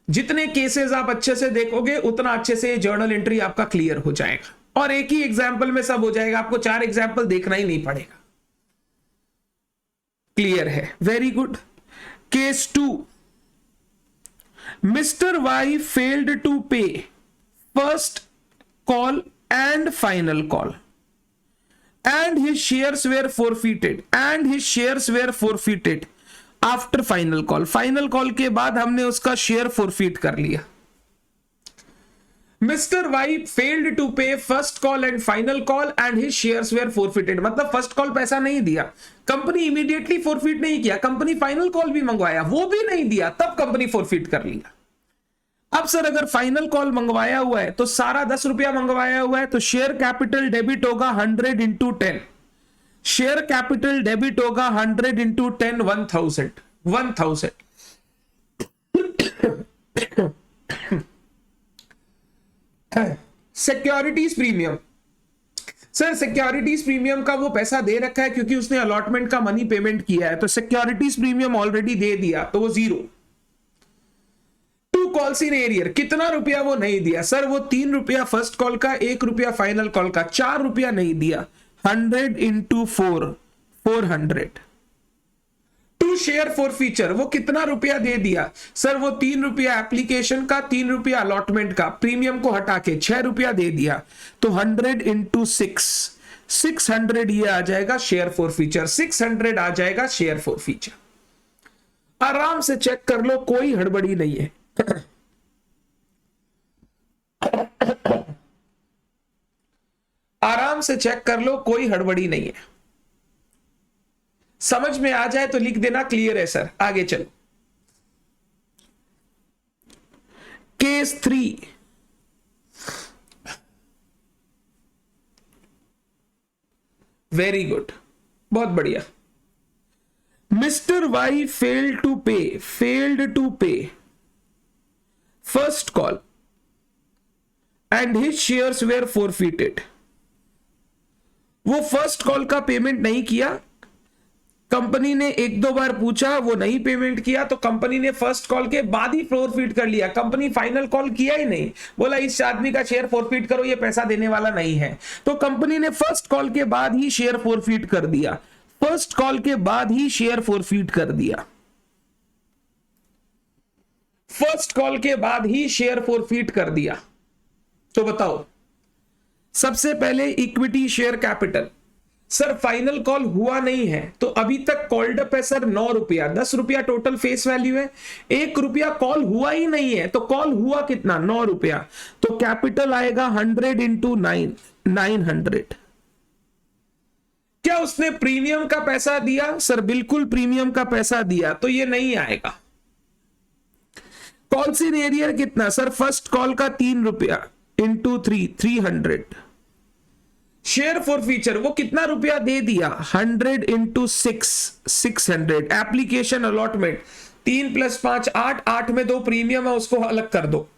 जितने केसेस आप अच्छे से देखोगे उतना अच्छे से जर्नल एंट्री आपका क्लियर हो जाएगा, और एक ही एग्जाम्पल में सब हो जाएगा, आपको 4 एग्जाम्पल देखना ही नहीं पड़ेगा। क्लियर है? Very good. Case 2, mister Y failed to pay first call and final call. and his shares were forfeited after final call. Final call के बाद हमने उसका शेयर फोरफीट कर लिया। Mister Y failed to pay first call and final call and his shares were forfeited. मतलब first call पैसा नहीं दिया, कंपनी इमीडिएटली फोरफिट नहीं किया, कंपनी फाइनल कॉल भी मंगवाया, वो भी नहीं दिया, तब कंपनी फोरफिट कर लिया। अब सर अगर फाइनल कॉल मंगवाया हुआ है तो सारा 10 रुपया मंगवाया हुआ है, तो शेयर कैपिटल डेबिट होगा 100 इंटू 10। शेयर कैपिटल डेबिट होगा 100 into 10, 1000। Securities premium, sir securities premium का वो पैसा दे रखा है क्योंकि उसने अलॉटमेंट का मनी पेमेंट किया है, तो सिक्योरिटीज प्रीमियम ऑलरेडी दे दिया, तो वो 0। टू कॉल्स इन एरियर, कितना रुपया वो नहीं दिया? सर वो 3 रुपया फर्स्ट कॉल का, 1 रुपया फाइनल कॉल का, 4 रुपया नहीं दिया। 100 into 4, 400। To share forfeiture, वो कितना रुपया दे दिया? सर वो 3 रुपया एप्लीकेशन का, 3 रुपया अलॉटमेंट का, प्रीमियम को हटा के 6 रुपया दे दिया, तो 100 इंटू 6, 600 ये आ जाएगा शेयर फॉर फीचर, 600 आ जाएगा शेयर फॉर फीचर। आराम से चेक कर लो, कोई हड़बड़ी नहीं है। आराम से चेक कर लो, कोई हड़बड़ी नहीं है। समझ में आ जाए तो लिख देना क्लियर है सर। आगे चलो, केस 3। वेरी गुड, बहुत बढ़िया। Mister Y failed to pay first call and his shares were forfeited. वो फर्स्ट कॉल का पेमेंट नहीं किया, कंपनी ने 1-2 बार पूछा, वो नहीं पेमेंट किया, तो कंपनी ने फर्स्ट कॉल के बाद ही फोरफिट कर लिया। कंपनी फाइनल कॉल किया ही नहीं, बोला इस आदमी का शेयर फोरफिट करो, ये पैसा देने वाला नहीं है, तो कंपनी ने फर्स्ट कॉल के बाद ही शेयर फोरफिट कर दिया। फर्स्ट कॉल के बाद ही शेयर फोरफिट कर दिया, फर्स्ट कॉल के बाद ही शेयर फोरफिट कर दिया। तो बताओ, सबसे पहले equity share capital. Sir final call हुआ नहीं है, तो अभी तक कॉल्ड अप है सर 9 रुपया, 10 रुपया टोटल फेस वैल्यू है, 1 रुपया कॉल हुआ ही नहीं है, तो कॉल हुआ कितना? 9 रुपया, तो कैपिटल आएगा 100 इंटू 9, 900। क्या उसने प्रीमियम का पैसा दिया? सर बिल्कुल प्रीमियम का पैसा दिया, तो ये नहीं आएगा। कॉल्स इन एरियर कितना? सर फर्स्ट कॉल का 3 रुपया इंटू 3, 300। शेयर फॉर फीचर वो कितना रुपया दे दिया? 100 इंटू 6, 600। एप्लीकेशन अलॉटमेंट 3 + 5 8, 8 में 2 प्रीमियम है, उसको अलग कर दो,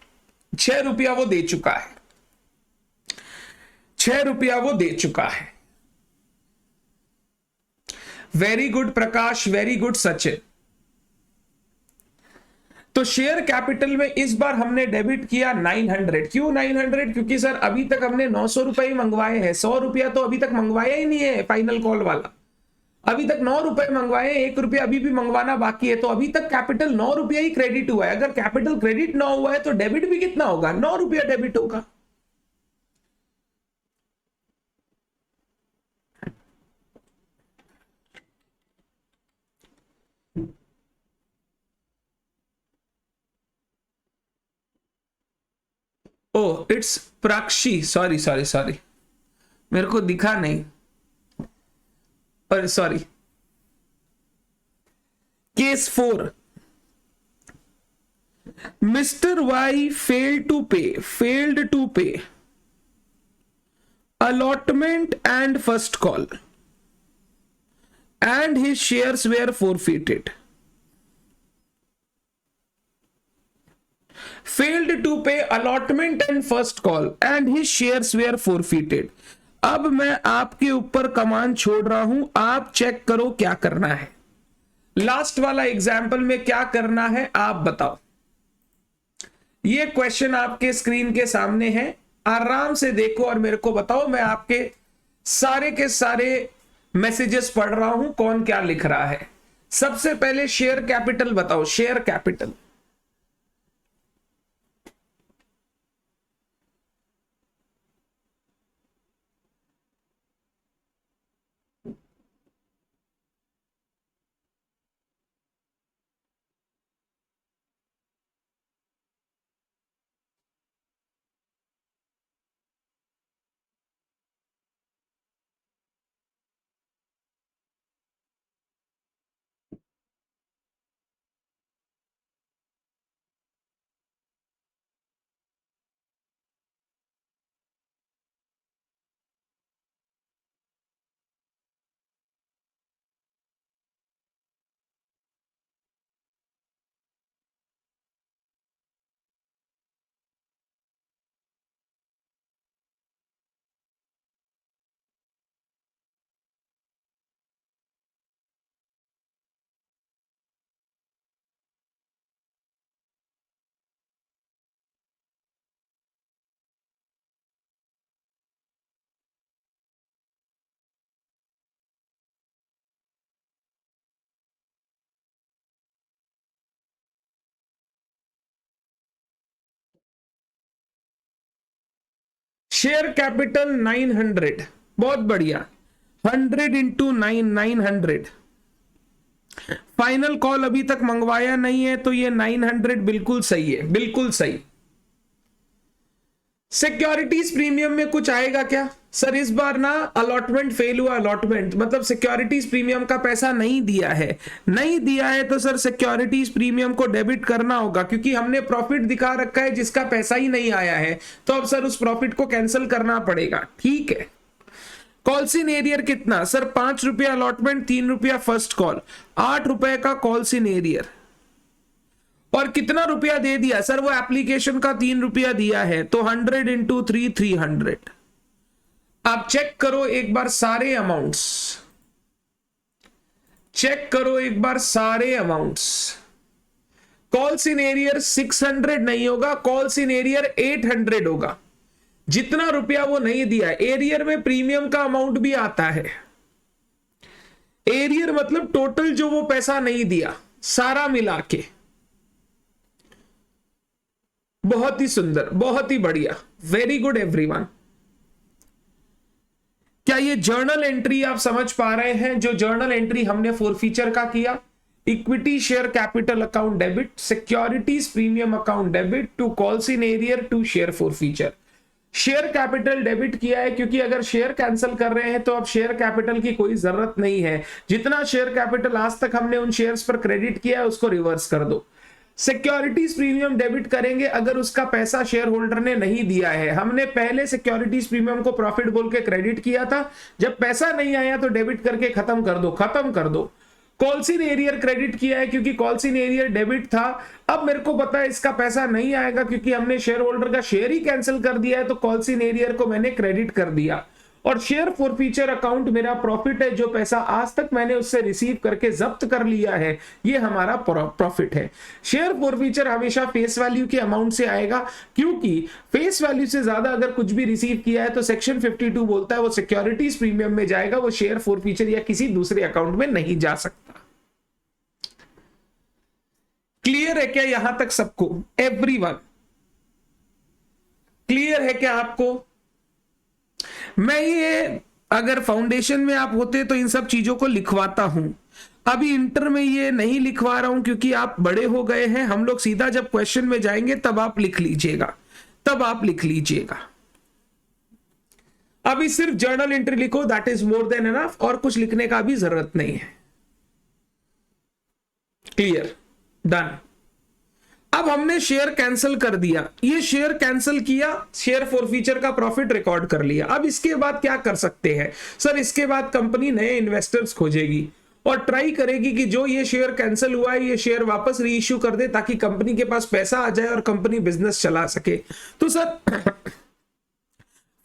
6 रुपया वो दे चुका है, 6 रुपया वो दे चुका है। वेरी गुड प्रकाश, वेरी गुड सचिन। तो शेयर कैपिटल में इस बार हमने डेबिट किया 900। क्यों 900? क्योंकि सर अभी तक हमने 900 रुपए ही मंगवाए हैं, 100 रुपया तो अभी तक मंगवाया ही नहीं है फाइनल कॉल वाला। अभी तक 9 रुपए मंगवाए, 1 रुपया अभी भी मंगवाना बाकी है, तो अभी तक कैपिटल 9 रुपया ही क्रेडिट हुआ है। अगर कैपिटल क्रेडिट ना हुआ है तो डेबिट भी कितना होगा? 9 रुपया डेबिट होगा। Oh it's Prakshi, sorry sorry sorry, मेरे को दिखा नहीं, और sorry. Case 4, mister Y failed to pay allotment and first call and his shares were forfeited. Failed to pay allotment and first call and his shares were forfeited. अब मैं आपके ऊपर command छोड़ रहा हूं, आप चेक करो क्या करना है। लास्ट वाला एग्जाम्पल में क्या करना है आप बताओ। ये क्वेश्चन आपके स्क्रीन के सामने है, आराम से देखो और मेरे को बताओ। मैं आपके सारे के सारे मैसेजेस पढ़ रहा हूं, कौन क्या लिख रहा है। सबसे पहले शेयर कैपिटल बताओ, शेयर कैपिटल। शेयर कैपिटल 900, बहुत बढ़िया, 100 इंटू 900। फाइनल कॉल अभी तक मंगवाया नहीं है तो ये 900 बिल्कुल सही है, बिल्कुल सही। सिक्योरिटीज प्रीमियम में कुछ आएगा क्या सर? इस बार ना अलॉटमेंट फेल हुआ, अलॉटमेंट मतलब सिक्योरिटीज प्रीमियम का पैसा नहीं दिया है, नहीं दिया है तो सर सिक्योरिटीज प्रीमियम को डेबिट करना होगा, क्योंकि हमने प्रॉफिट दिखा रखा है जिसका पैसा ही नहीं आया है, तो अब सर उस प्रॉफिट को कैंसिल करना पड़ेगा। ठीक है, कॉल्स इन एरियर कितना सर? 5 रुपया अलॉटमेंट, 3 रुपया फर्स्ट कॉल, 8 रुपए का कॉल्स इन एरियर। और कितना रुपया दे दिया सर? वो एप्लीकेशन का 3 रुपया दिया है, तो 100 इंटू 3 300। आप चेक करो एक बार सारे अमाउंट्स, चेक करो एक बार सारे अमाउंट्स। कॉल्स इन एरियर 600 नहीं होगा, कॉल्स इन एरियर 800 होगा। जितना रुपया वो नहीं दिया, एरियर में प्रीमियम का अमाउंट भी आता है। एरियर मतलब टोटल जो वो पैसा नहीं दिया, सारा मिला के। बहुत ही सुंदर, बहुत ही बढ़िया, वेरी गुड एवरीवन। क्या ये जर्नल एंट्री आप समझ पा रहे हैं? जो जर्नल एंट्री हमने फोरफीचर का किया, equity share capital account debit, securities premium account debit to calls in arrear to share forfeiture. Share capital debit किया है क्योंकि अगर शेयर कैंसिल कर रहे हैं तो अब शेयर कैपिटल की कोई जरूरत नहीं है। जितना शेयर कैपिटल आज तक हमने उन शेयर्स पर क्रेडिट किया है उसको रिवर्स कर दो। सिक्योरिटीज प्रीमियम डेबिट करेंगे अगर उसका पैसा शेयर होल्डर ने नहीं दिया है। हमने पहले सिक्योरिटीज प्रीमियम को प्रॉफिट बोल के क्रेडिट किया था, जब पैसा नहीं आया तो डेबिट करके खत्म कर दो, खत्म कर दो। कॉल्स इन एरियर क्रेडिट किया है क्योंकि कॉल्स इन एरियर डेबिट था, अब मेरे को पता है इसका पैसा नहीं आएगा क्योंकि हमने शेयर होल्डर का शेयर ही कैंसिल कर दिया है, तो कॉल्स इन एरियर को मैंने क्रेडिट कर दिया। और शेयर फॉरफीचर अकाउंट मेरा प्रॉफिट है, जो पैसा आज तक मैंने उससे रिसीव करके जब्त कर लिया है, ये हमारा प्रॉफिट है। शेयर फॉरफीचर हमेशा फेस वैल्यू के अमाउंट से आएगा, क्योंकि फेस वैल्यू से ज्यादा अगर कुछ भी रिसीव किया है तो सेक्शन 52 बोलता है वो सिक्योरिटीज प्रीमियम में जाएगा, वो शेयर फॉरफीचर या किसी दूसरे अकाउंट में नहीं जा सकता। क्लियर है क्या यहां तक सबको? एवरीवन क्लियर है क्या आपको? मैं ये अगर फाउंडेशन में आप होते तो इन सब चीजों को लिखवाता हूं, अभी इंटर में ये नहीं लिखवा रहा हूं क्योंकि आप बड़े हो गए हैं। हम लोग सीधा जब क्वेश्चन में जाएंगे तब आप लिख लीजिएगा, तब आप लिख लीजिएगा। अभी सिर्फ जर्नल एंट्री लिखो, that is more than enough, और कुछ लिखने का भी जरूरत नहीं है। Clear, done. अब हमने शेयर कैंसिल कर दिया, ये शेयर कैंसिल किया, शेयर फॉरफीचर का प्रॉफिट रिकॉर्ड कर लिया। अब इसके बाद क्या कर सकते हैं सर? इसके बाद कंपनी नए इन्वेस्टर्स खोजेगी और ट्राई करेगी कि जो ये शेयर कैंसिल हुआ है ये शेयर वापस री इश्यू कर दे, ताकि कंपनी के पास पैसा आ जाए और कंपनी बिजनेस चला सके। तो सर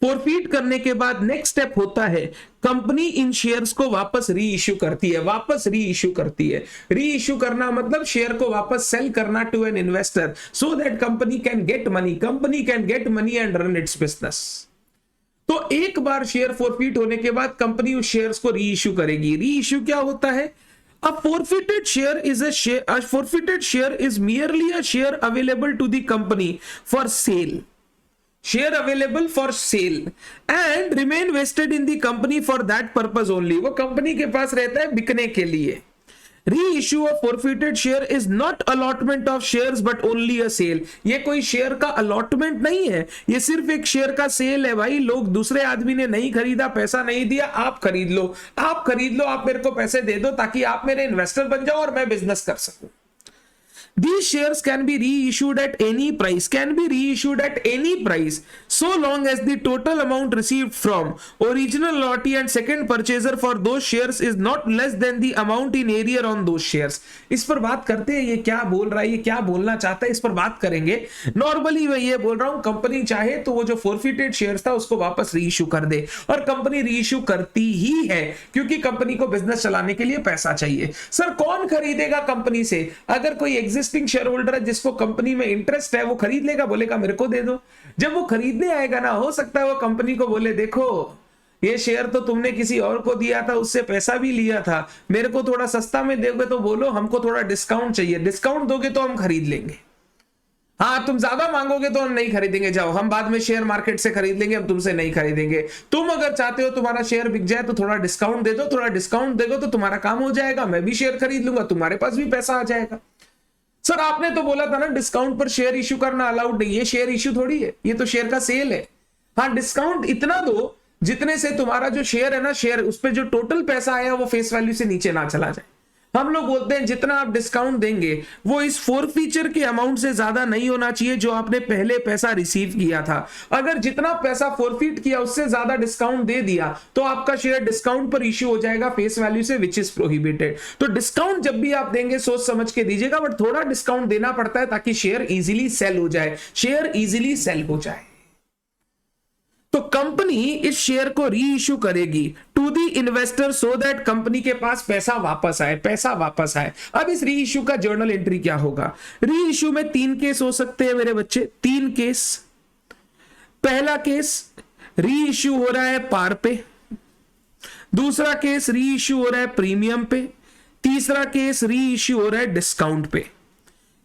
फॉरफीट करने के बाद नेक्स्ट स्टेप होता है कंपनी इन शेयर्स को वापस री इश्यू करती है, वापस री इश्यू करती है। री इश्यू करना मतलब शेयर को वापस सेल करना to an investor, so that company can get money, company can get money and run its business. तो एक बार शेयर फॉरफीट होने के बाद कंपनी उस शेयर्स को री इश्यू करेगी। री इश्यू क्या होता है? A forfeited share is a share. A forfeited share is merely a share available to the company for sale. Share available for sale and remain vested in the company for that purpose only. वो company के पास रहता है बिकने के लिए। Reissue of forfeited share is not allotment of shares but only a sale. ये कोई share का अलॉटमेंट नहीं है, ये सिर्फ एक शेयर का सेल है भाई। लोग, दूसरे आदमी ने नहीं खरीदा, पैसा नहीं दिया, आप खरीद लो, आप खरीद लो, आप मेरे को पैसे दे दो ताकि आप मेरे इन्वेस्टर बन जाओ और मैं बिजनेस कर सकूं। These shares can be reissued at any price, can be reissued at any price, so long as the total amount received from original lottee and second purchaser for those shares is not less than the amount in arrear on those shares. इस पर बात करते हैं, ये क्या बोल रहा है, ये क्या बोलना चाहता है, इस पर बात करेंगे। नॉर्मली मैं ये बोल रहा हूं, कंपनी चाहे तो वो जो फॉरफिटेड शेयर्स था उसको वापस रीइश्यू कर दे, और कंपनी रीइश्यू करती ही है क्योंकि कंपनी को बिजनेस चलाने के लिए पैसा चाहिए। सर कौन खरीदेगा कंपनी से? अगर कोई एग्जिस्टिंग शेयर होल्डर है जिसको कंपनी में इंटरेस्ट है, वो खरीद लेगा, बोलेगा मेरे को दे दो। जब वो खरीदने आएगा ना, हो सकता है वो कंपनी को बोले देखो ये शेयर तो तुमने किसी और को दिया था, उससे पैसा भी लिया था, मेरे को थोड़ा सस्ता में दोगे तो बोलो, हमको थोड़ा डिस्काउंट चाहिए, डिस्काउंट दोगे तो हम खरीद लेंगे। हाँ तुम ज्यादा मांगोगे तो हम नहीं खरीदेंगे, जाओ हम बाद में शेयर मार्केट से खरीद लेंगे, हम तुमसे नहीं खरीदेंगे। तुम अगर चाहते हो तुम्हारा शेयर बिक जाए तो थोड़ा डिस्काउंट दे दो, थोड़ा डिस्काउंट देगो तो तुम्हारा काम हो जाएगा, मैं भी शेयर खरीद लूंगा, तुम्हारे पास भी पैसा आ जाएगा। सर आपने तो बोला था ना डिस्काउंट पर शेयर इश्यू करना अलाउड नहीं, ये शेयर इश्यू थोड़ी है, ये तो शेयर का सेल है। हाँ डिस्काउंट इतना दो जितने से तुम्हारा जो शेयर है ना, शेयर उस पर जो टोटल पैसा आया वो फेस वैल्यू से नीचे ना चला जाए। हम लोग बोलते हैं जितना आप डिस्काउंट देंगे वो इस फॉरफीचर के अमाउंट से ज्यादा नहीं होना चाहिए जो आपने पहले पैसा रिसीव किया था। अगर जितना पैसा फॉरफीट किया उससे ज्यादा डिस्काउंट दे दिया तो आपका शेयर डिस्काउंट पर इश्यू हो जाएगा फेस वैल्यू से, विच इज प्रोहिबिटेड। तो डिस्काउंट जब भी आप देंगे सोच समझ के दीजिएगा, बट थोड़ा डिस्काउंट देना पड़ता है ताकि शेयर इजीली सेल हो जाए, शेयर इजीली सेल हो जाए। तो कंपनी इस शेयर को री इश्यू करेगी to the investor so that company के पास पैसा वापस आए, पैसा वापस आए। अब इस री इश्यू का जर्नल एंट्री क्या होगा? री इश्यू में 3 केस हो सकते हैं मेरे बच्चे, 3 केस। पहला केस री इश्यू हो रहा है पार पे, दूसरा केस री इश्यू हो रहा है प्रीमियम पे, तीसरा केस री इश्यू हो रहा है डिस्काउंट पे।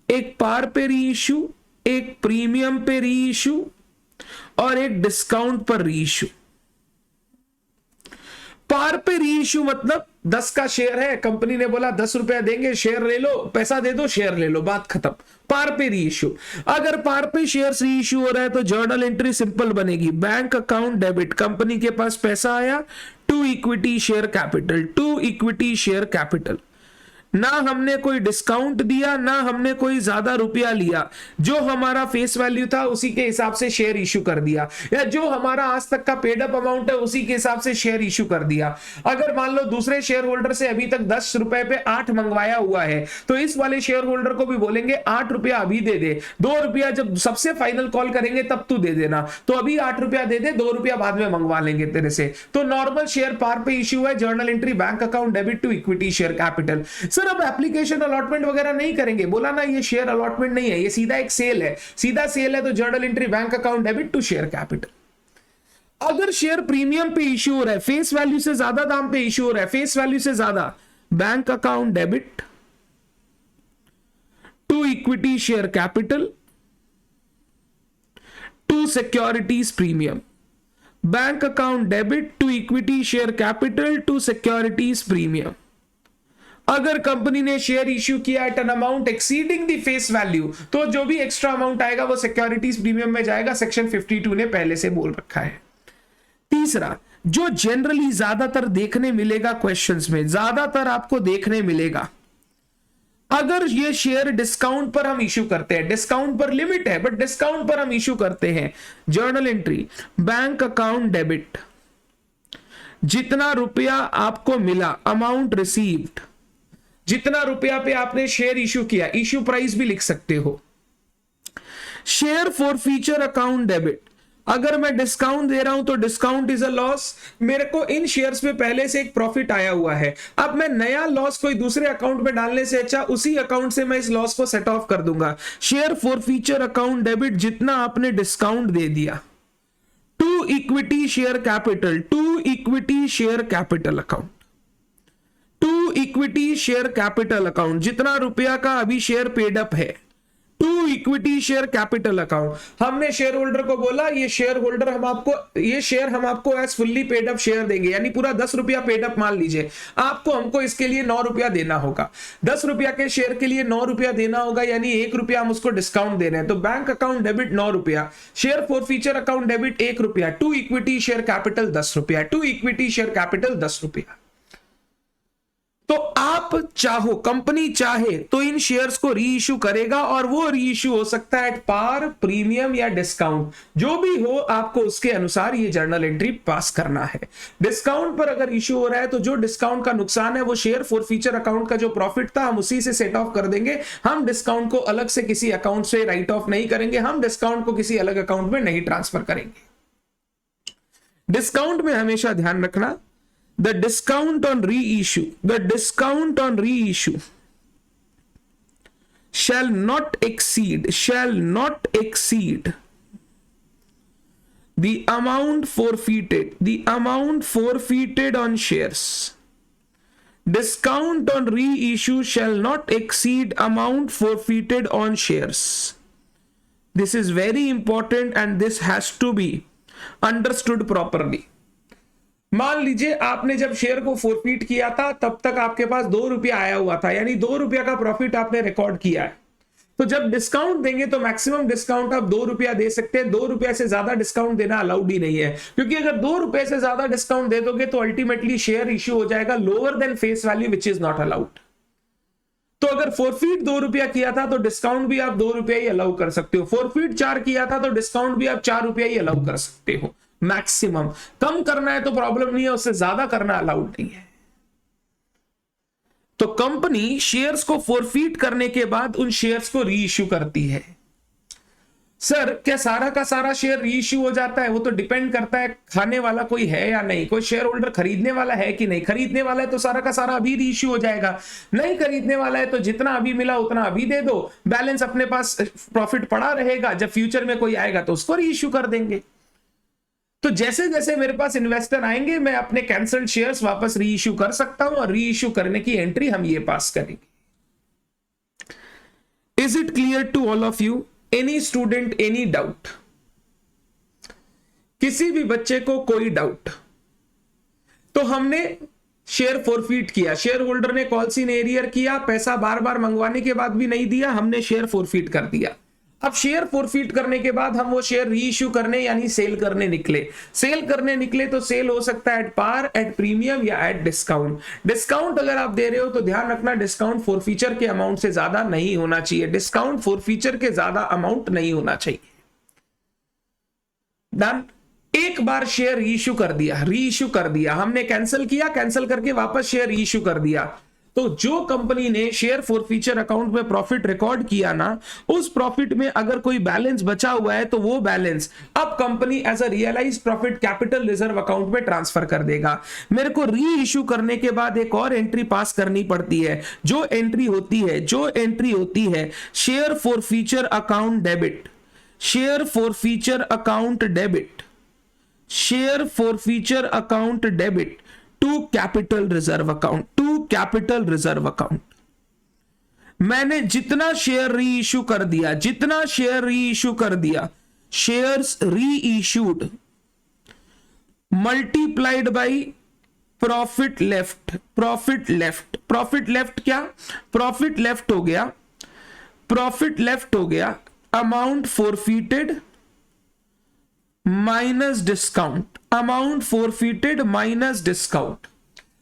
एक पार पे री इश्यू, एक प्रीमियम पे री इश्यू और एक डिस्काउंट पर री इश्यू। पार पे री इश्यू मतलब 10 का शेयर है, कंपनी ने बोला 10 रुपया देंगे, शेयर ले लो, पैसा दे दो शेयर ले लो, बात खत्म। पार पे री इश्यू, अगर पार पे शेयर री इश्यू हो रहा है तो जर्नल एंट्री सिंपल बनेगी, बैंक अकाउंट डेबिट, कंपनी के पास पैसा आया, to equity share capital, to equity share capital. ना हमने कोई डिस्काउंट दिया, ना हमने कोई ज्यादा रुपया लिया, जो हमारा फेस वैल्यू था उसी के हिसाब से शेयर इश्यू कर दिया, या जो हमारा आज तक का पेड अप अमाउंट है उसी के हिसाब से शेयर इश्यू कर दिया। अगर मान लो दूसरे शेयर होल्डर से अभी तक 10 रुपए पे 8 मंगवाया हुआ है तो इस वाले शेयर होल्डर को भी बोलेंगे 8 रुपया अभी दे दे, 2 रुपया जब सबसे फाइनल कॉल करेंगे तब तू दे देना, तो अभी 8 रुपया दे दे, 2 रुपया बाद में मंगवा लेंगे तेरे से। तो नॉर्मल शेयर पार पे इश्यू है, journal entry bank account debit to equity share capital. Sir अब एप्लीकेशन अलॉटमेंट वगैरह नहीं करेंगे, बोला ना ये शेयर अलॉटमेंट नहीं है, ये सीधा एक सेल है, सीधा सेल है, तो journal entry bank account debit to share capital. अगर शेयर प्रीमियम पे इश्यू हो रहा है, फेस वैल्यू से ज्यादा दाम पे इश्यू हो रहा है, फेस वैल्यू से ज्यादा, bank account debit to equity share capital to securities premium, bank account debit to equity share capital to securities premium. अगर कंपनी ने शेयर इश्यू किया at an amount exceeding the face value तो जो भी extra amount आएगा वो securities premium में जाएगा, सेक्शन 52 ने पहले से बोल रखा है। तीसरा, जो जनरली ज्यादातर देखने मिलेगा क्वेश्चंस में, ज्यादातर आपको देखने मिलेगा, अगर ये शेयर डिस्काउंट पर हम इश्यू करते हैं, डिस्काउंट पर लिमिट है बट डिस्काउंट पर हम इश्यू करते हैं, journal entry bank account debit, जितना रुपया आपको मिला, अमाउंट रिसीव्ड, जितना रुपया पे आपने शेयर इश्यू किया, इश्यू प्राइस भी लिख सकते हो। Share forfeiture account debit, अगर मैं डिस्काउंट दे रहा हूं तो डिस्काउंट इज अ लॉस, मेरे को इन शेयर्स पे पहले से एक प्रॉफिट आया हुआ है, अब मैं नया लॉस कोई दूसरे अकाउंट में डालने से अच्छा उसी अकाउंट से मैं इस लॉस को सेट ऑफ कर दूंगा। Share forfeiture account debit, जितना आपने डिस्काउंट दे दिया, to equity share capital, to equity share capital account, to equity share capital account, जितना रुपया का अभी शेयर पेड अप है, to equity share capital account. हमने शेयर होल्डर को बोला ये शेयर होल्डर हम आपको, ये शेयर हम आपको as fully paid up share देंगे, यानी पूरा 10 रुपया पेड अप मान लीजिए, आपको हमको इसके लिए 9 रुपया देना होगा, 10 रुपया के शेयर के लिए 9 रुपया देना होगा, यानी 1 रुपया हम उसको डिस्काउंट दे रहे हैं, तो बैंक अकाउंट डेबिट 9 रुपया, share forfeiture account debit 1 रुपया, टू इक्विटी शेयर कैपिटल 10 रुपया, टू इक्विटी शेयर कैपिटल 10 रुपया। तो आप चाहो, कंपनी चाहे तो इन शेयर्स को री इश्यू करेगा, और वो री इश्यू हो सकता है एट पार, प्रीमियम या डिस्काउंट, जो भी हो आपको उसके अनुसार ये जर्नल एंट्री पास करना है। डिस्काउंट पर अगर इश्यू हो रहा है तो जो डिस्काउंट का नुकसान है वो शेयर फॉर फीचर अकाउंट का जो प्रॉफिट था हम उसी से सेट ऑफ कर देंगे, हम डिस्काउंट को अलग से किसी अकाउंट से राइट ऑफ नहीं करेंगे, हम डिस्काउंट को किसी अलग अकाउंट में नहीं ट्रांसफर करेंगे। डिस्काउंट में हमेशा ध्यान रखना, the discount on reissue shall not exceed the amount forfeited on shares. Discount on reissue shall not exceed amount forfeited on shares. This is very important and this has to be understood properly. मान लीजिए आपने जब share को forfeit किया था तब तक आपके पास 2 रुपया आया हुआ था, यानी 2 रुपया का प्रॉफिट आपने रिकॉर्ड किया है। तो जब डिस्काउंट देंगे तो मैक्सिमम डिस्काउंट आप 2 रुपया दे सकते हैं, 2 रुपया से ज्यादा डिस्काउंट देना अलाउड ही नहीं है, क्योंकि अगर 2 रुपए से ज्यादा डिस्काउंट दे दोगे तो अल्टीमेटली शेयर इश्यू हो जाएगा lower than face value which is not allowed. तो अगर फोरफीट 2 रुपया किया था तो डिस्काउंट भी आप 2 रुपया ही अलाउ कर सकते हो, फोरफीट 4 किया था तो डिस्काउंट भी आप 4 रुपया ही अलाउ कर सकते हो मैक्सिमम। कम करना है तो प्रॉब्लम नहीं है, उससे ज्यादा करना अलाउड नहीं है। तो कंपनी शेयर्स को फोरफीट करने के बाद उन शेयर्स को री इश्यू करती है। सर क्या सारा का सारा शेयर री इश्यू हो जाता है? वो तो डिपेंड करता है खाने वाला कोई है या नहीं, कोई शेयर होल्डर खरीदने वाला है कि नहीं। खरीदने वाला है तो सारा का सारा अभी री इश्यू हो जाएगा, नहीं खरीदने वाला है तो जितना अभी मिला उतना अभी दे दो, बैलेंस अपने पास प्रॉफिट पड़ा रहेगा, जब फ्यूचर में कोई आएगा तो उसको री इश्यू कर देंगे। तो जैसे जैसे मेरे पास इन्वेस्टर आएंगे मैं अपने कैंसल्ड शेयर्स वापस री इश्यू कर सकता हूं, और री इश्यू करने की एंट्री हम ये पास करेंगे। Is it clear to all of you? Any student, any doubt? किसी भी बच्चे को कोई डाउट? तो हमने शेयर फोरफीट किया, शेयर होल्डर ने कॉल इन एरियर किया, पैसा बार बार मंगवाने के बाद भी नहीं दिया, हमने शेयर फोरफीट कर दिया। अब शेयर फोरफीट करने के बाद हम वो शेयर री इश्यू करने यानी सेल करने निकले। सेल करने निकले तो सेल हो सकता है एट पार, एट प्रीमियम या एट डिस्काउंट। डिस्काउंट अगर आप दे रहे हो तो ध्यान रखना डिस्काउंट फोरफीचर के अमाउंट से ज्यादा नहीं होना चाहिए, डिस्काउंट फोरफीचर के ज्यादा अमाउंट नहीं होना चाहिए। डन। एक बार शेयर री इश्यू कर दिया, री इश्यू कर दिया, हमने कैंसिल किया, कैंसिल करके वापस शेयर री इश्यू कर दिया। तो जो कंपनी ने शेयर फोरफीचर अकाउंट में प्रॉफिट रिकॉर्ड किया ना, उस प्रॉफिट में अगर कोई बैलेंस बचा हुआ है तो वो बैलेंस अब company as a realise profit capital reserve account में ट्रांसफर कर देगा। मेरे को री इश्यू करने के बाद एक और एंट्री पास करनी पड़ती है, जो एंट्री होती है share forfeiture account debit, share forfeiture account debit, share forfeiture account debit to capital reserve account, to capital reserve account. मैंने जितना शेयर री इश्यू कर दिया, जितना शेयर री इश्यू कर दिया, shares reissued multiplied by profit left, profit left, profit left क्या? प्रॉफिट लेफ्ट हो गया, प्रॉफिट लेफ्ट हो गया amount forfeited minus discount, amount forfeited minus discount.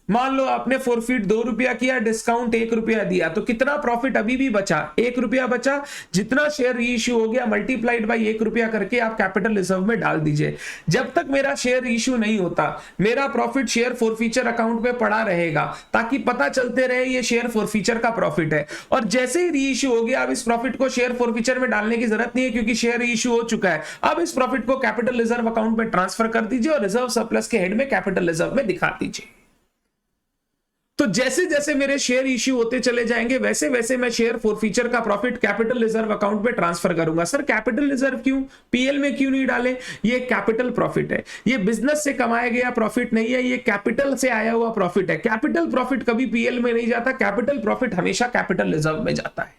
मान लो आपने फोरफीट 2 रुपया किया, डिस्काउंट 1 रुपया दिया, तो कितना प्रॉफिट अभी भी बचा? 1 रुपया बचा। जितना शेयर री इश्यू हो गया मल्टीप्लाइड बाई 1 रुपया करके आप कैपिटल रिजर्व में डाल दीजिए। जब तक मेरा शेयर इश्यू नहीं होता मेरा प्रॉफिट शेयर फोरफीचर अकाउंट में पड़ा रहेगा, ताकि पता चलते रहे ये शेयर फोरफीचर का प्रॉफिट है। और जैसे ही री इश्यू हो गया अब इस प्रॉफिट को शेयर फोरफीचर में डालने की जरूरत नहीं है, क्योंकि शेयर इश्यू हो चुका है। अब इस प्रॉफिट को कैपिटल रिजर्व अकाउंट में ट्रांसफर कर दीजिए और रिजर्व सरप्लस के हेड में कैपिटल रिजर्व में दिखा दीजिए। तो जैसे जैसे मेरे शेयर इश्यू होते चले जाएंगे वैसे वैसे मैं शेयर फोरफीचर का प्रॉफिट कैपिटल रिजर्व अकाउंट में ट्रांसफर करूंगा। सर कैपिटल रिजर्व क्यों, पीएल में क्यों नहीं डाले? ये कैपिटल प्रॉफिट है, ये बिजनेस से कमाया गया प्रॉफिट नहीं है, ये कैपिटल से आया हुआ प्रॉफिट है। कैपिटल प्रॉफिट कभी पीएल में नहीं जाता, कैपिटल प्रॉफिट हमेशा कैपिटल रिजर्व में जाता है।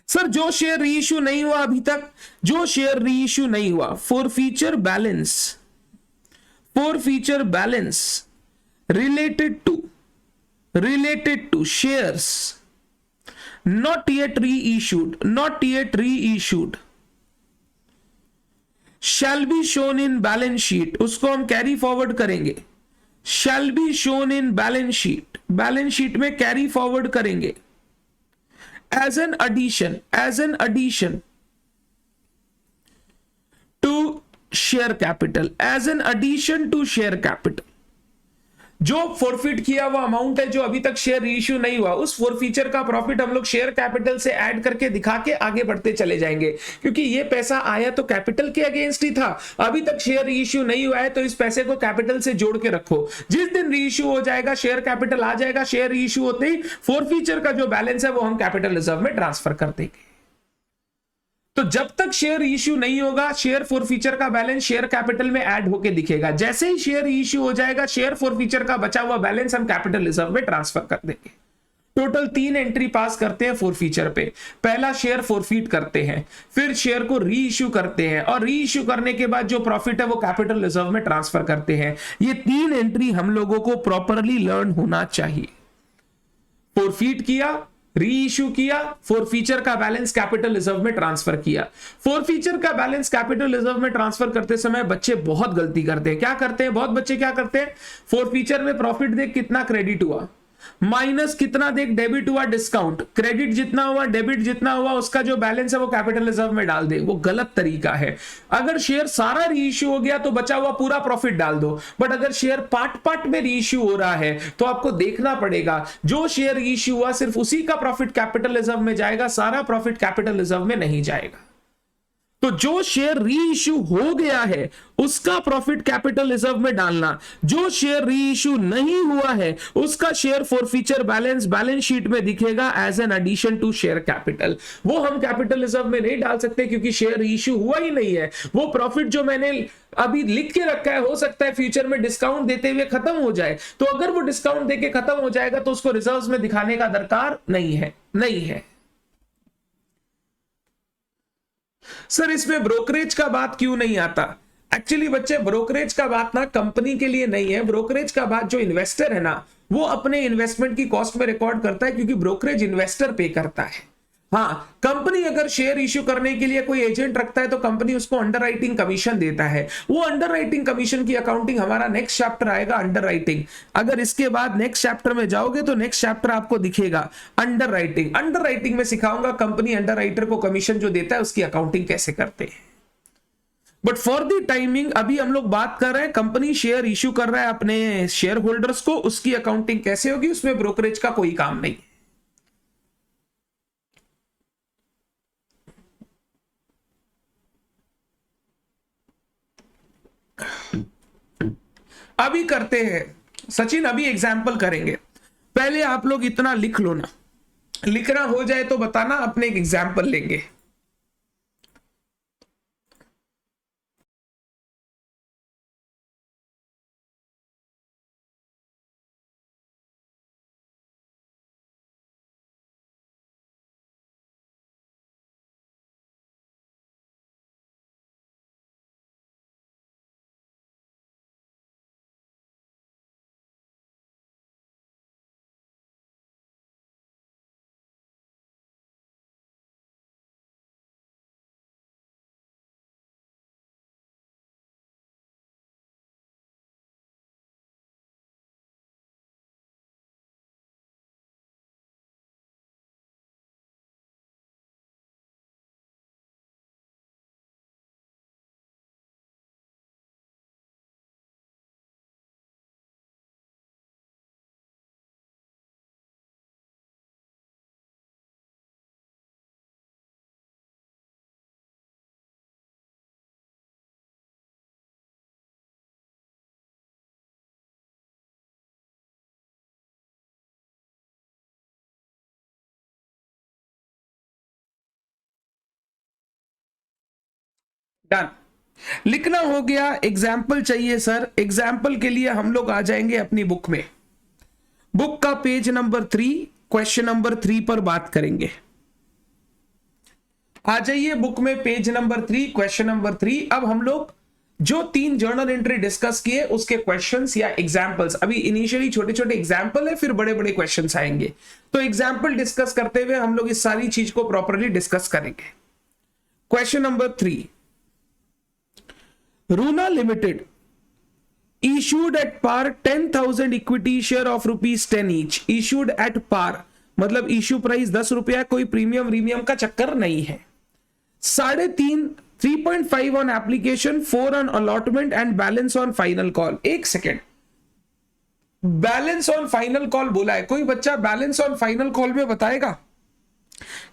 सर जो शेयर री इश्यू नहीं हुआ अभी तक, जो शेयर री इश्यू नहीं हुआ, forfeiture balance, forfeiture balance related to shares not yet reissued shall be shown in balance sheet, उसको हम कैरी फॉरवर्ड करेंगे। shall be shown in balance sheet, balance sheet में कैरी फॉरवर्ड करेंगे as an addition to share capital, as an addition to share capital। जो forfeit किया हुआ amount है जो अभी तक शेयर इश्यू नहीं हुआ, उस फोरफीचर का प्रॉफिट हम लोग शेयर कैपिटल से ऐड करके दिखा के आगे बढ़ते चले जाएंगे, क्योंकि ये पैसा आया तो कैपिटल के अगेंस्ट ही था। अभी तक शेयर इश्यू नहीं हुआ है तो इस पैसे को कैपिटल से जोड़ के रखो। जिस दिन री इश्यू हो जाएगा शेयर कैपिटल आ जाएगा, शेयर इश्यू होते ही फोरफीचर का जो बैलेंस है वो हम कैपिटल रिजर्व में ट्रांसफर कर देंगे। तो जब तक शेयर इश्यू नहीं होगा शेयर फोरफीचर का बैलेंस शेयर कैपिटल में ऐड होके दिखेगा। जैसे ही शेयर इश्यू हो जाएगा शेयर फोरफीचर का बचा हुआ बैलेंस हम कैपिटल रिजर्व में ट्रांसफर कर देंगे। टोटल 3 एंट्री पास करते हैं फोरफीचर पे। पहला शेयर फोरफीट करते हैं, फिर शेयर को री इश्यू करते हैं, और री इश्यू करने के बाद जो प्रॉफिट है वो कैपिटल रिजर्व में ट्रांसफर करते हैं। ये 3 एंट्री हम लोगों को प्रॉपरली लर्न होना चाहिए। फोरफीट किया, री इश्यू किया, फोरफीचर का बैलेंस कैपिटल रिजर्व में ट्रांसफर किया। फोरफीचर का बैलेंस कैपिटल रिजर्व में ट्रांसफर करते समय बच्चे बहुत गलती करते हैं। क्या करते हैं बहुत बच्चे, क्या करते हैं, फोरफीचर में प्रॉफिट देख कितना क्रेडिट हुआ, माइनस कितना देख डेबिट हुआ, डिस्काउंट, क्रेडिट जितना हुआ डेबिट जितना हुआ, उसका जो बैलेंस है वो कैपिटल रिजर्व में डाल दे। वो गलत तरीका है। अगर शेयर सारा रीइश्यू हो गया तो बचा हुआ पूरा प्रॉफिट डाल दो, बट अगर शेयर पार्ट पार्ट में रीइश्यू हो रहा है तो आपको देखना पड़ेगा जो शेयर रीइश्यू हुआ सिर्फ उसी का प्रॉफिट कैपिटल रिजर्व में जाएगा, सारा प्रॉफिट कैपिटल रिजर्व में नहीं जाएगा। तो जो शेयर री इश्यू हो गया है उसका प्रॉफिट कैपिटल रिजर्व में डालना, जो शेयर री इश्यू नहीं हुआ है उसका शेयर फोरफीचर बैलेंस शीट में दिखेगा as an addition to share capital. वो हम कैपिटल रिजर्व में नहीं डाल सकते क्योंकि शेयर री इश्यू हुआ ही नहीं है। वो प्रॉफिट जो मैंने अभी लिख के रखा है हो सकता है फ्यूचर में डिस्काउंट देते हुए खत्म हो जाए, तो अगर वो डिस्काउंट देके खत्म हो जाएगा तो उसको रिजर्व में दिखाने का दरकार नहीं है। सर इसमें ब्रोकरेज का बात क्यों नहीं आता? एक्चुअली बच्चे ब्रोकरेज का बात ना कंपनी के लिए नहीं है। ब्रोकरेज का बात जो इन्वेस्टर है ना वो अपने इन्वेस्टमेंट की कॉस्ट में रिकॉर्ड करता है क्योंकि ब्रोकरेज इन्वेस्टर पे करता है। हाँ, कंपनी अगर शेयर इश्यू करने के लिए कोई एजेंट रखता है तो कंपनी उसको अंडरराइटिंग कमीशन देता है। वो अंडरराइटिंग कमीशन की अकाउंटिंग हमारा नेक्स्ट चैप्टर आएगा, अंडरराइटिंग। अगर इसके बाद नेक्स्ट चैप्टर में जाओगे तो नेक्स्ट चैप्टर आपको दिखेगा अंडरराइटिंग में सिखाऊंगा कंपनी अंडरराइटर को कमीशन जो देता है उसकी अकाउंटिंग कैसे करते हैं। बट फॉर द टाइमिंग अभी हम लोग बात कर रहे हैं कंपनी शेयर इश्यू कर रहा है अपने शेयर होल्डर्स को, उसकी अकाउंटिंग कैसे होगी, उसमें ब्रोकरेज का कोई काम नहीं। अभी करते हैं सचिन, अभी एग्जाम्पल करेंगे। पहले आप लोग इतना लिख लो ना, लिखना हो जाए तो बताना, अपने एक एग्जाम्पल लेंगे। डन, लिखना हो गया। एग्जाम्पल चाहिए सर, एग्जाम्पल के लिए हम लोग आ जाएंगे अपनी बुक में। बुक का पेज नंबर 3 क्वेश्चन नंबर 3 पर बात करेंगे। आ जाइए बुक में, पेज नंबर 3 क्वेश्चन नंबर 3। अब हम लोग जो 3 जर्नल एंट्री डिस्कस किए उसके क्वेश्चंस या एग्जांपल्स, अभी इनिशियली छोटे छोटे एग्जांपल है फिर बड़े बड़े क्वेश्चंस आएंगे, तो एग्जांपल डिस्कस करते हुए हम लोग इस सारी चीज को प्रॉपर्ली डिस्कस करेंगे। Question number 3, Runa limited issued at par 10,000 equity share of ₹10 each. issued at par मतलब इश्यू प्राइस 10 रुपया, कोई प्रीमियम रीमियम का चक्कर नहीं है। 3.5 on application, 4 on allotment and balance on final call. एक second, balance on final call बोला है, कोई बच्चा बैलेंस ऑन फाइनल कॉल में बताएगा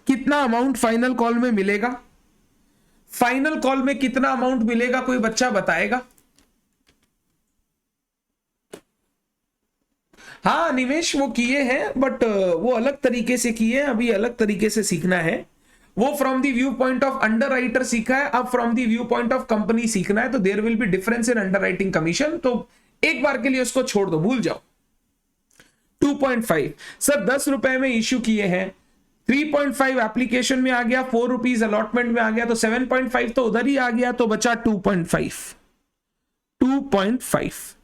कितना अमाउंट फाइनल कॉल में मिलेगा? फाइनल कॉल में कितना अमाउंट मिलेगा, कोई बच्चा बताएगा? हाँ निवेश वो किए हैं बट वो अलग तरीके से किए हैं, अभी अलग तरीके से सीखना है। वो from the view point of underwriter सीखा है, अब from the view point of company सीखना है, तो there will be difference in underwriting commission. तो एक बार के लिए उसको छोड़ दो, भूल जाओ। 2.5 सर 10 रुपए में इश्यू किए हैं, 3.5 एप्लीकेशन में आ गया, 4 रुपीज अलॉटमेंट में आ गया, तो 7.5 तो उधर ही आ गया, तो बचा 2.5.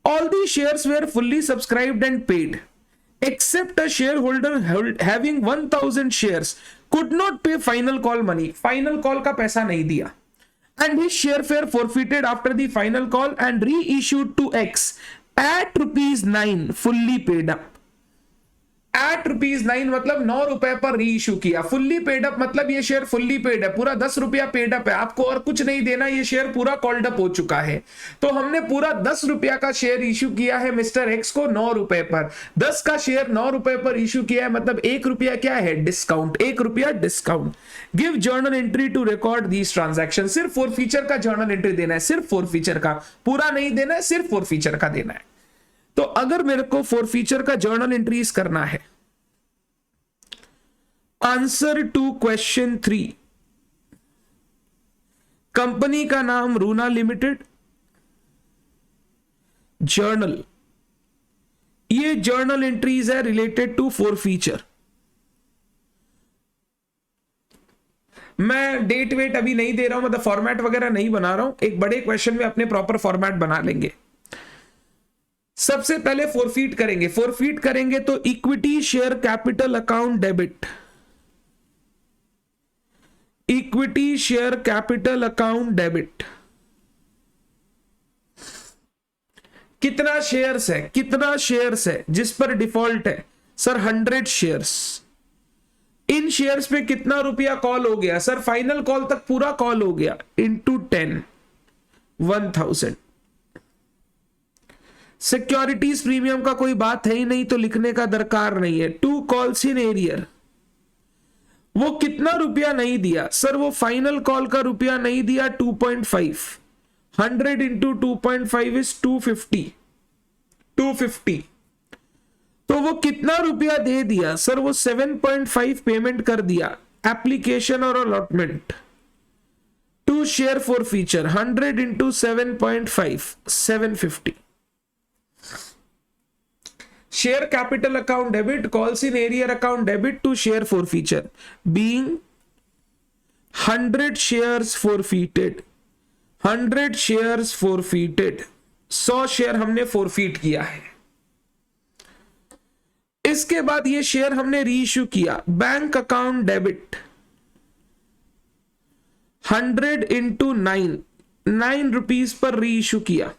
All the shares were fully subscribed and paid, except a shareholder having 1000 shares could not pay final call money. Final call का पैसा नहीं दिया, and his share fare forfeited after the final call and reissued to X at ₹9 fully paid up. Eight ₹9 मतलब 9 रुपए पर री issue किया. Fully paid up मतलब ये शेयर फुल्ली पेड है, पूरा 10 रुपया पेड अप है, आपको और कुछ नहीं देना, ये शेयर पूरा कॉल्ड अप हो चुका है. तो हमने पूरा 10 रुपया का शेयर इशू किया है मिस्टर एक्स को 9 रुपए पर. 10 का शेयर 9 रुपए पर इशू किया है, मतलब 1 रुपया क्या है, डिस्काउंट, 1 रुपया discount. Give journal entry to record these transaction. सिर्फ फॉर फीचर का जर्नल एंट्री देना है, सिर्फ फॉर फीचर का, पूरा नहीं देना है, सिर्फ फॉर फीचर का देना है. तो अगर मेरे को फॉर फीचर का जर्नल एंट्रीज करना है, आंसर टू क्वेश्चन 3, कंपनी का नाम रूना लिमिटेड, जर्नल, ये जर्नल एंट्रीज है रिलेटेड टू फॉर फीचर. मैं डेट वेट अभी नहीं दे रहा हूं, मतलब फॉर्मेट वगैरह नहीं बना रहा हूं, एक बड़े क्वेश्चन में अपने प्रॉपर फॉर्मेट बना लेंगे. सबसे पहले फॉरफीट करेंगे. फॉरफीट करेंगे तो equity share capital account debit, equity share capital account debit. कितना शेयर्स है, कितना शेयर्स है जिस पर डिफॉल्ट है, सर 100 शेयर्स. इन शेयर्स पे कितना रुपया कॉल हो गया, सर फाइनल कॉल तक पूरा कॉल हो गया, इंटू 10, 1000. सिक्योरिटीज प्रीमियम का कोई बात है ही नहीं, तो लिखने का दरकार नहीं है. 2 कॉल्स इन एरियर, वो कितना रुपया नहीं दिया, सर वो फाइनल कॉल का रुपया नहीं दिया, 2.5. 100 इंटू 2.5 इज 250. तो वो कितना रुपया दे दिया, सर वो 7.5 पेमेंट कर दिया, एप्लीकेशन और allotment. 2 share for feature, 100 into 7.5, 750. Share capital account debit, calls in arrear account debit to share forfeiture, being 100 shares forfeited, 100 shares forfeited, 100 share हमने forfeit किया है. इसके बाद ये शेयर हमने रीइश्यू किया, bank account debit, 100 into 9 rupees per reissue किया.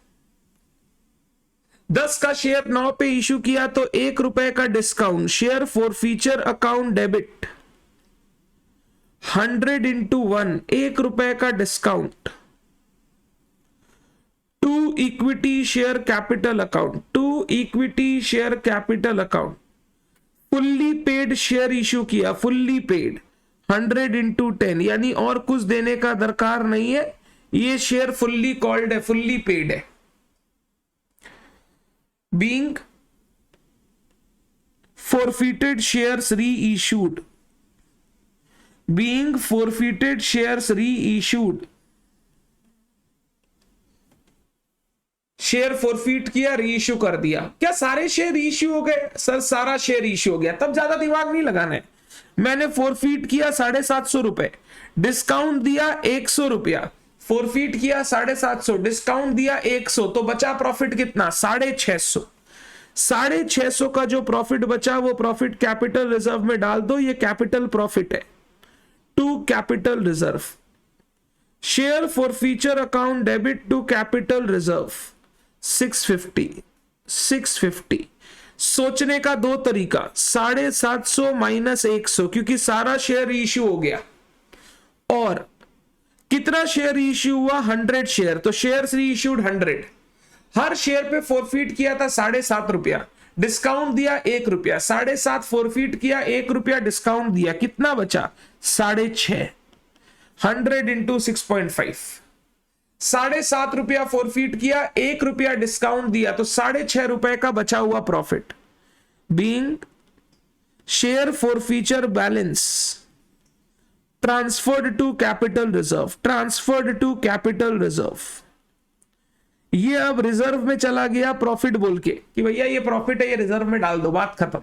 10 का शेयर 9 पे इशू किया तो 1 रुपए का discount, share forfeiture account debit, 100 into 1, 1 रुपए का discount. 2 equity share capital account, 2 equity share capital account, fully paid share issue किया, फुल्ली पेड, 100 इंटू 10, यानी और कुछ देने का दरकार नहीं है, ये शेयर फुल्ली कॉल्ड है, फुल्ली पेड है. Being forfeited shares reissued, being forfeited shares reissued, share forfeit किया, रीइश्यू कर दिया. क्या सारे शेयर रीइश्यू हो गए, सर सारा शेयर इश्यू हो गया, तब ज्यादा दिमाग नहीं लगाना है. मैंने फॉरफीट किया 750 रुपए, डिस्काउंट दिया 100 रुपया, फॉरफीट किया 750, डिस्काउंट दिया 100, तो बचा प्रॉफिट कितना, 650. 650 का जो प्रॉफिट बचा वो प्रॉफिट कैपिटल रिजर्व में डाल दो, ये कैपिटल प्रॉफिट है. To capital reserve, share forfeiture account debit to capital reserve, 650. सोचने का 2 तरीका, 750 माइनस 100, क्योंकि सारा शेयर इश्यू हो गया. और कितना शेयर इश्यू हुआ, 100 शेयर, तो शेयर रीइश्यूड 100. हर शेयर पे फॉरफीट किया था 7.5 रुपया, डिस्काउंट दिया 1 रुपया, 7.5 फॉरफीट किया, 1 रुपया डिस्काउंट दिया, कितना बचा, 6.5. 100 इंटू 6.5, 7.5 रुपया फॉरफीट किया, 1 रुपया डिस्काउंट दिया, तो 6.5 रुपए का बचा हुआ profit. Being share forfeiture balance transferred to capital reserve, transferred to capital reserve, ये अब रिजर्व में चला गया प्रॉफिट बोल के कि भैया ये प्रॉफिट है, ये रिजर्व में डाल दो, बात खत्म।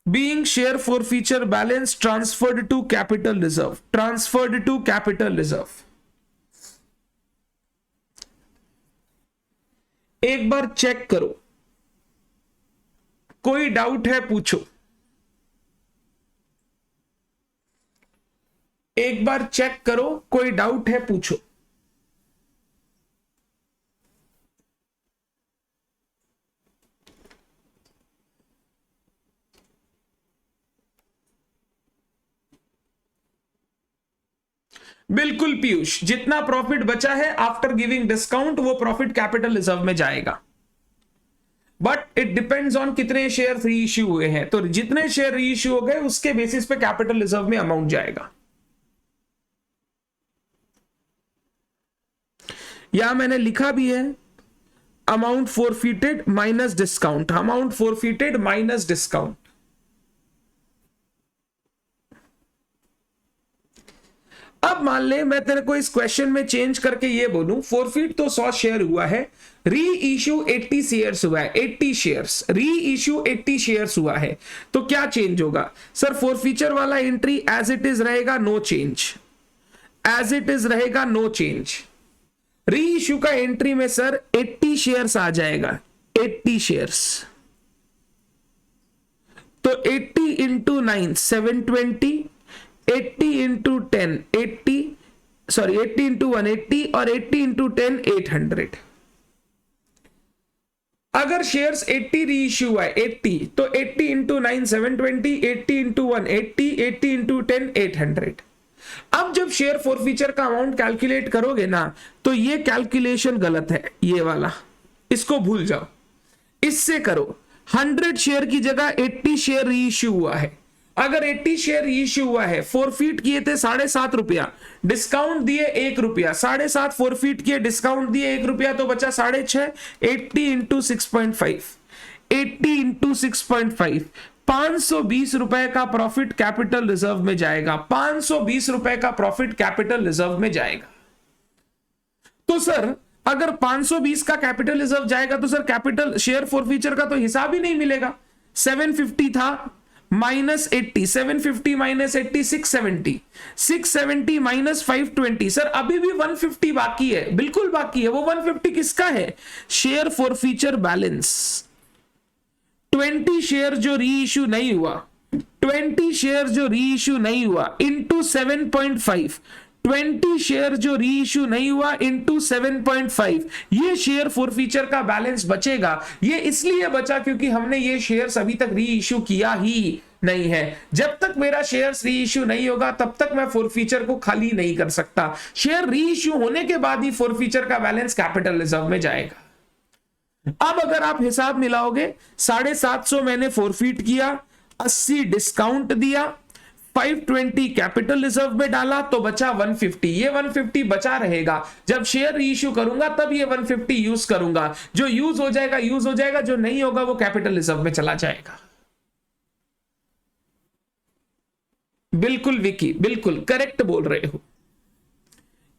Being share forfeiture balance transferred to capital reserve, transferred to capital reserve. एक बार चेक करो, कोई डाउट है पूछो। एक बार चेक करो, कोई डाउट है पूछो। बिल्कुल पीयूष, जितना प्रॉफिट बचा है आफ्टर गिविंग डिस्काउंट वो प्रॉफिट कैपिटल रिजर्व में जाएगा, बट इट डिपेंड्स ऑन कितने शेयर री इश्यू हुए हैं। तो जितने शेयर री इश्यू हो गए उसके बेसिस पे कैपिटल रिजर्व में अमाउंट जाएगा। यहां मैंने लिखा भी है amount forfeited minus discount, amount forfeited minus discount. अब मान ले मैं तेरे को इस क्वेश्चन में चेंज करके ये बोलूं, फोरफिट तो 100 शेयर हुआ है, री इश्यू 80 शेयर्स हुआ है, 80 शेयर्स, री इश्यू 80 शेयर्स हुआ है, तो क्या चेंज होगा? सर फोरफीचर वाला एंट्री एज इट इज रहेगा, no change, as it is रहेगा, नो चेंज। री इश्यू का एंट्री में सर 80 शेयर्स आ जाएगा, 80 शेयर्स, तो 80 इंटू 9 720, 80 इंटू 10 80, सॉरी 80 इंटू 180 और 80 इंटू 10 800। अगर शेयर्स 80 री इश्यू हुआ है 80, तो 80 इंटू 9 720, 80 इंटू 180, 80 इंटू 10 800। अब जब शेयर फॉरफीचर का अमाउंट कैलकुलेट करोगे ना, तो ये कैलकुलेशन गलत है, ये वाला, इसको भूल जाओ, इससे करो। 100 शेयर की जगह 80 शेयर री इश्यू हुआ है। अगर 80 शेयर री इश्यू हुआ है, फोरफीट किए थे 7.5 रुपया, डिस्काउंट दिए 1 रुपया, 7.5 फोरफीट किए, डिस्काउंट दिए 1 रुपया, तो बचा 6.5, 80 इंटू 6.5, 80 इंटू 6.5, 520 रुपए का प्रॉफिट कैपिटल रिजर्व में जाएगा, 520 रुपए का प्रॉफिट कैपिटल रिजर्व में जाएगा। तो सर अगर 520 का कैपिटल रिजर्व जाएगा तो सर कैपिटल शेयर फॉरफीचर का तो हिसाब ही नहीं मिलेगा। 750 था माइनस 80, 750 माइनस 80 670, 670 माइनस 520, सर अभी भी 150 बाकी है, बिल्कुल बाकी है। वो 150 किसका है? Share forfeiture balance. 20 शेयर जो री इश्यू नहीं हुआ, 20 शेयर जो री इश्यू नहीं हुआ इंटू 7.5, 20 शेयर जो री इश्यू नहीं हुआ इंटू 7.5, ये शेयर फॉरफीचर का बैलेंस बचेगा। ये इसलिए बचा क्योंकि हमने ये शेयर्स अभी तक री इश्यू किया ही नहीं है। जब तक मेरा शेयर्स री इश्यू नहीं होगा तब तक मैं फॉरफीचर को खाली नहीं कर सकता। शेयर री इश्यू होने के बाद ही फॉरफीचर का बैलेंस कैपिटल रिजर्व में जाएगा। अब अगर आप हिसाब मिलाओगे, 750 मैंने फोरफीट किया, 80 डिस्काउंट दिया, 520 कैपिटल रिजर्व में डाला, तो बचा 150। ये 150 बचा रहेगा, जब शेयर रीइश्यू करूंगा तब ये 150 यूज करूंगा। जो यूज हो जाएगा यूज हो जाएगा, जो नहीं होगा वो कैपिटल रिजर्व में चला जाएगा। बिल्कुल विकी, बिल्कुल करेक्ट बोल रहे हो।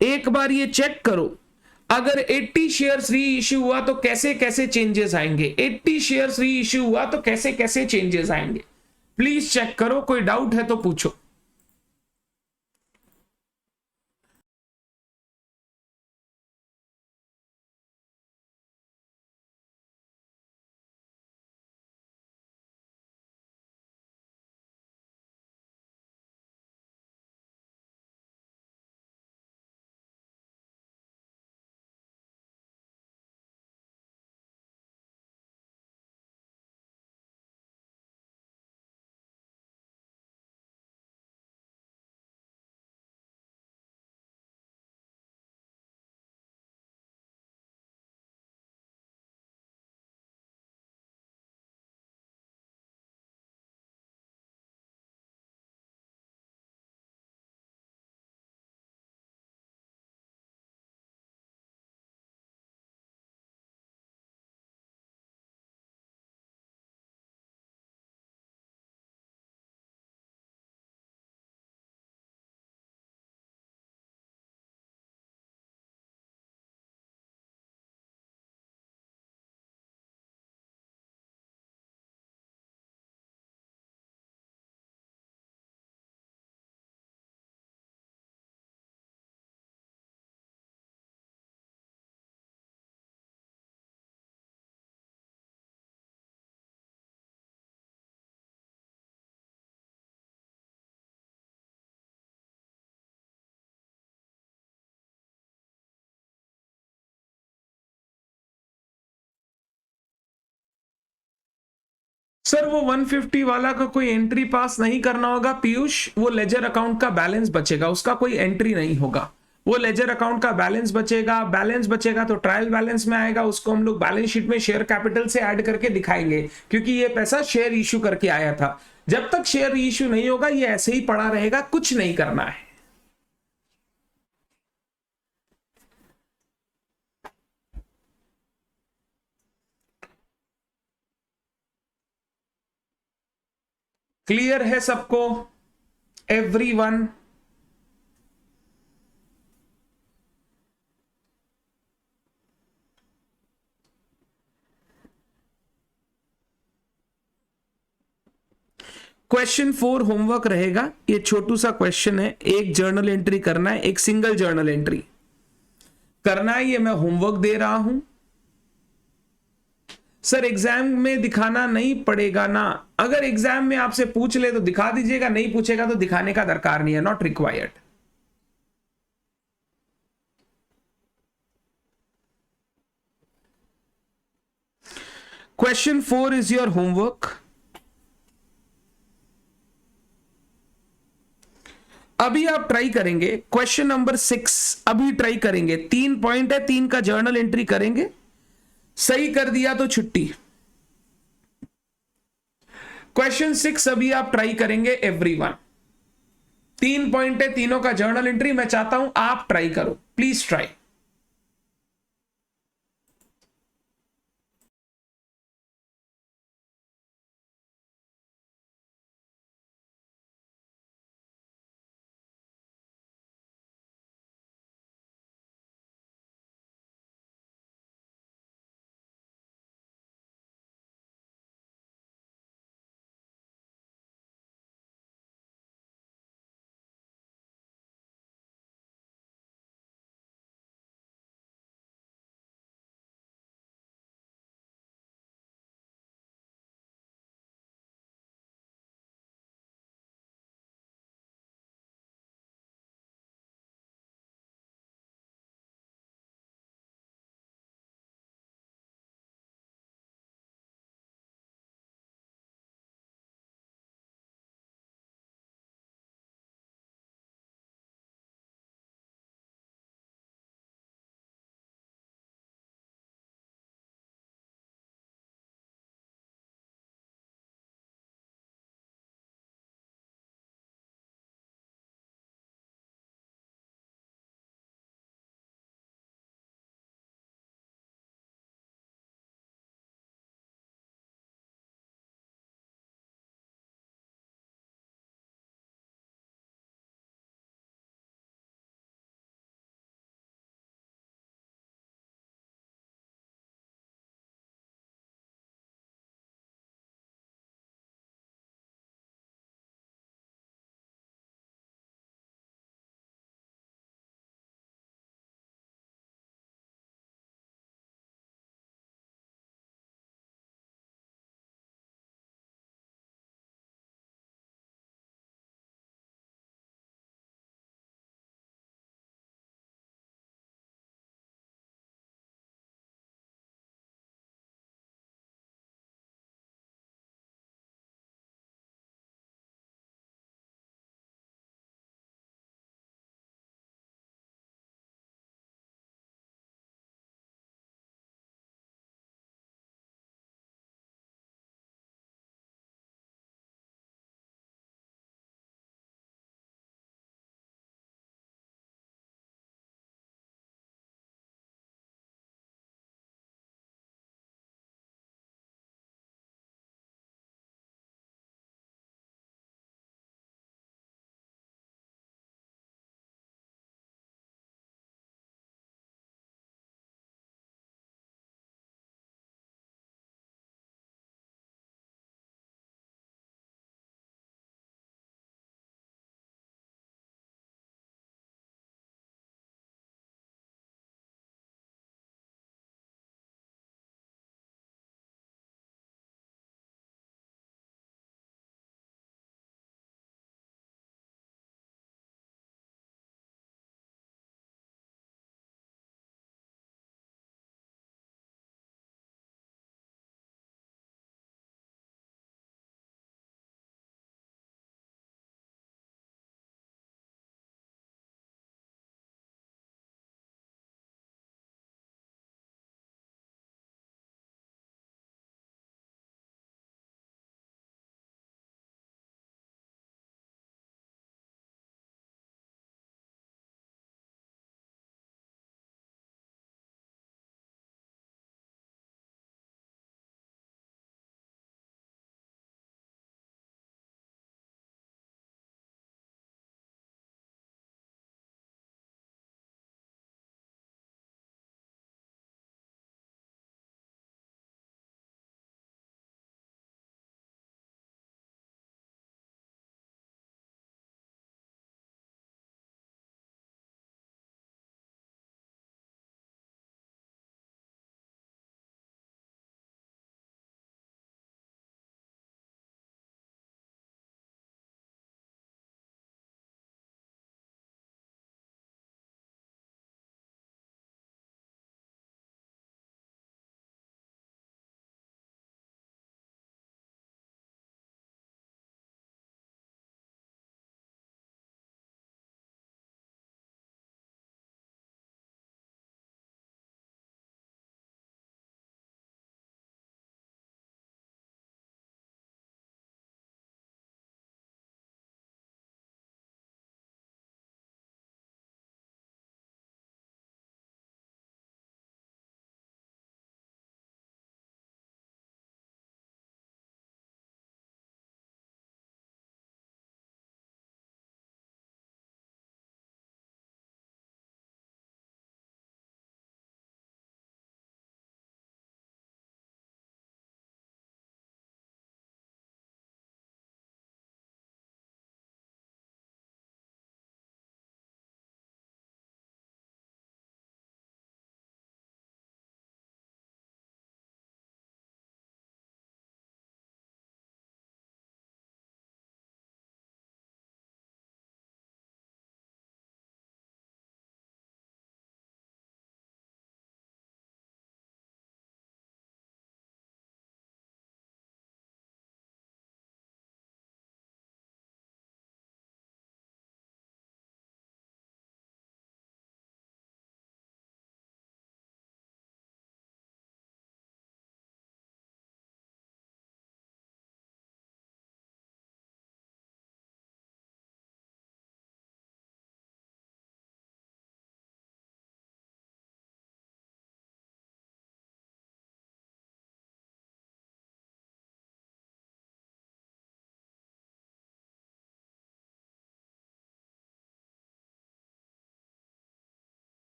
एक बार ये चेक करो, अगर 80 शेयर्स री इश्यू हुआ तो कैसे कैसे चेंजेस आएंगे, 80 शेयर्स री इश्यू हुआ तो कैसे कैसे चेंजेस आएंगे, प्लीज चेक करो। कोई डाउट है तो पूछो। सर वो 150 वाला का कोई एंट्री पास नहीं करना होगा पीयूष, वो लेजर अकाउंट का बैलेंस बचेगा, उसका कोई एंट्री नहीं होगा। वो लेजर अकाउंट का बैलेंस बचेगा, बैलेंस बचेगा तो ट्रायल बैलेंस में आएगा, उसको हम लोग बैलेंस शीट में शेयर कैपिटल से ऐड करके दिखाएंगे, क्योंकि ये पैसा शेयर इश्यू करके आया था। जब तक शेयर इश्यू नहीं होगा ये ऐसे ही पड़ा रहेगा, कुछ नहीं करना है। क्लियर है सबको? एवरीवन? क्वेश्चन 4 होमवर्क रहेगा, ये छोटू सा क्वेश्चन है, एक जर्नल एंट्री करना है, एक सिंगल जर्नल एंट्री करना है, ये मैं होमवर्क दे रहा हूं। सर एग्जाम में दिखाना नहीं पड़ेगा ना? अगर एग्जाम में आपसे पूछ ले तो दिखा दीजिएगा, नहीं पूछेगा तो दिखाने का दरकार नहीं है, not required. Question 4 is your homework. अभी आप ट्राई करेंगे क्वेश्चन नंबर 6, अभी ट्राई करेंगे, 3 पॉइंट है, 3 का जर्नल एंट्री करेंगे, सही कर दिया तो छुट्टी। क्वेश्चन 6 अभी आप ट्राई करेंगे एवरीवन, 3 पॉइंट है, तीनों का जर्नल एंट्री, मैं चाहता हूं आप ट्राई करो, प्लीज ट्राई।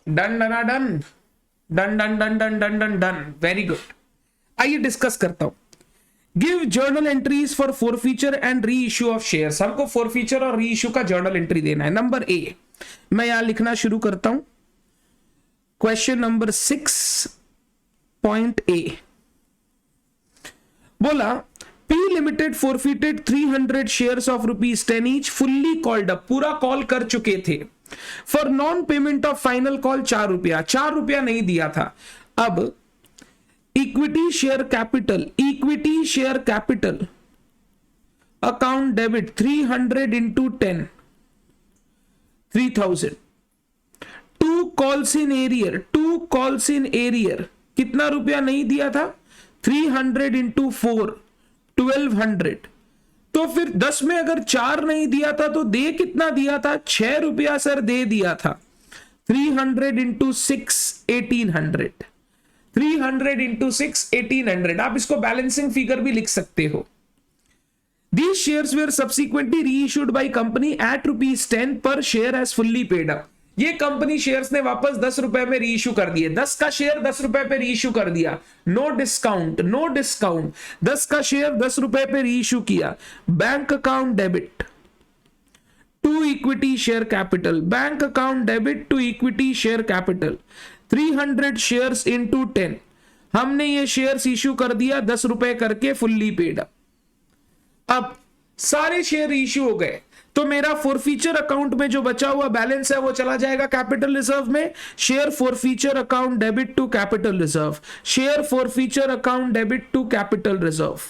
डन डना done done done done done done done done, very good. आइए डिस्कस करता हूं। Give journal entries for forfeiture and reissue of shares. हमको फॉरफीचर और री इश्यू का जर्नल एंट्री देना है। नंबर ए, मैं यहां लिखना शुरू करता हूं। क्वेश्चन नंबर 6.a बोला P limited forfeited 300 shares of ₹10 each fully called up, पूरा कॉल कर चुके थे। For non payment of final call ₹4 नहीं दिया था। अब equity share capital account debit 300 into 10 3000। To calls in arrear कितना रुपया नहीं दिया था? 300 इंटू 4 1200। तो फिर 10 में अगर 4 नहीं दिया था तो दे कितना दिया था? ₹6 सर दे दिया था। 300 इंटू 6 1800। 300 इंटू 6 1800। आप इसको बैलेंसिंग फिगर भी लिख सकते हो। These shares were subsequently reissued by company at ₹10 per share as fully paid up। ये कंपनी शेयर्स ने वापस ₹10 में रीइश्यू कर दिए। 10 का शेयर ₹10 पे रीइश्यू कर दिया, नो डिस्काउंट। 10 का शेयर ₹10 पे रीइश्यू किया। Bank account debit to equity share capital, bank account debit to equity share capital 300 shares into 10। हमने ये शेयर्स इश्यू कर दिया ₹10 करके, फुल्ली पेड अप। अब सारे शेयर इश्यू हो गए तो मेरा फॉरफीचर अकाउंट में जो बचा हुआ बैलेंस है वो चला जाएगा कैपिटल रिजर्व में। Share forfeiture account debit to capital reserve, share forfeiture account debit to capital reserve.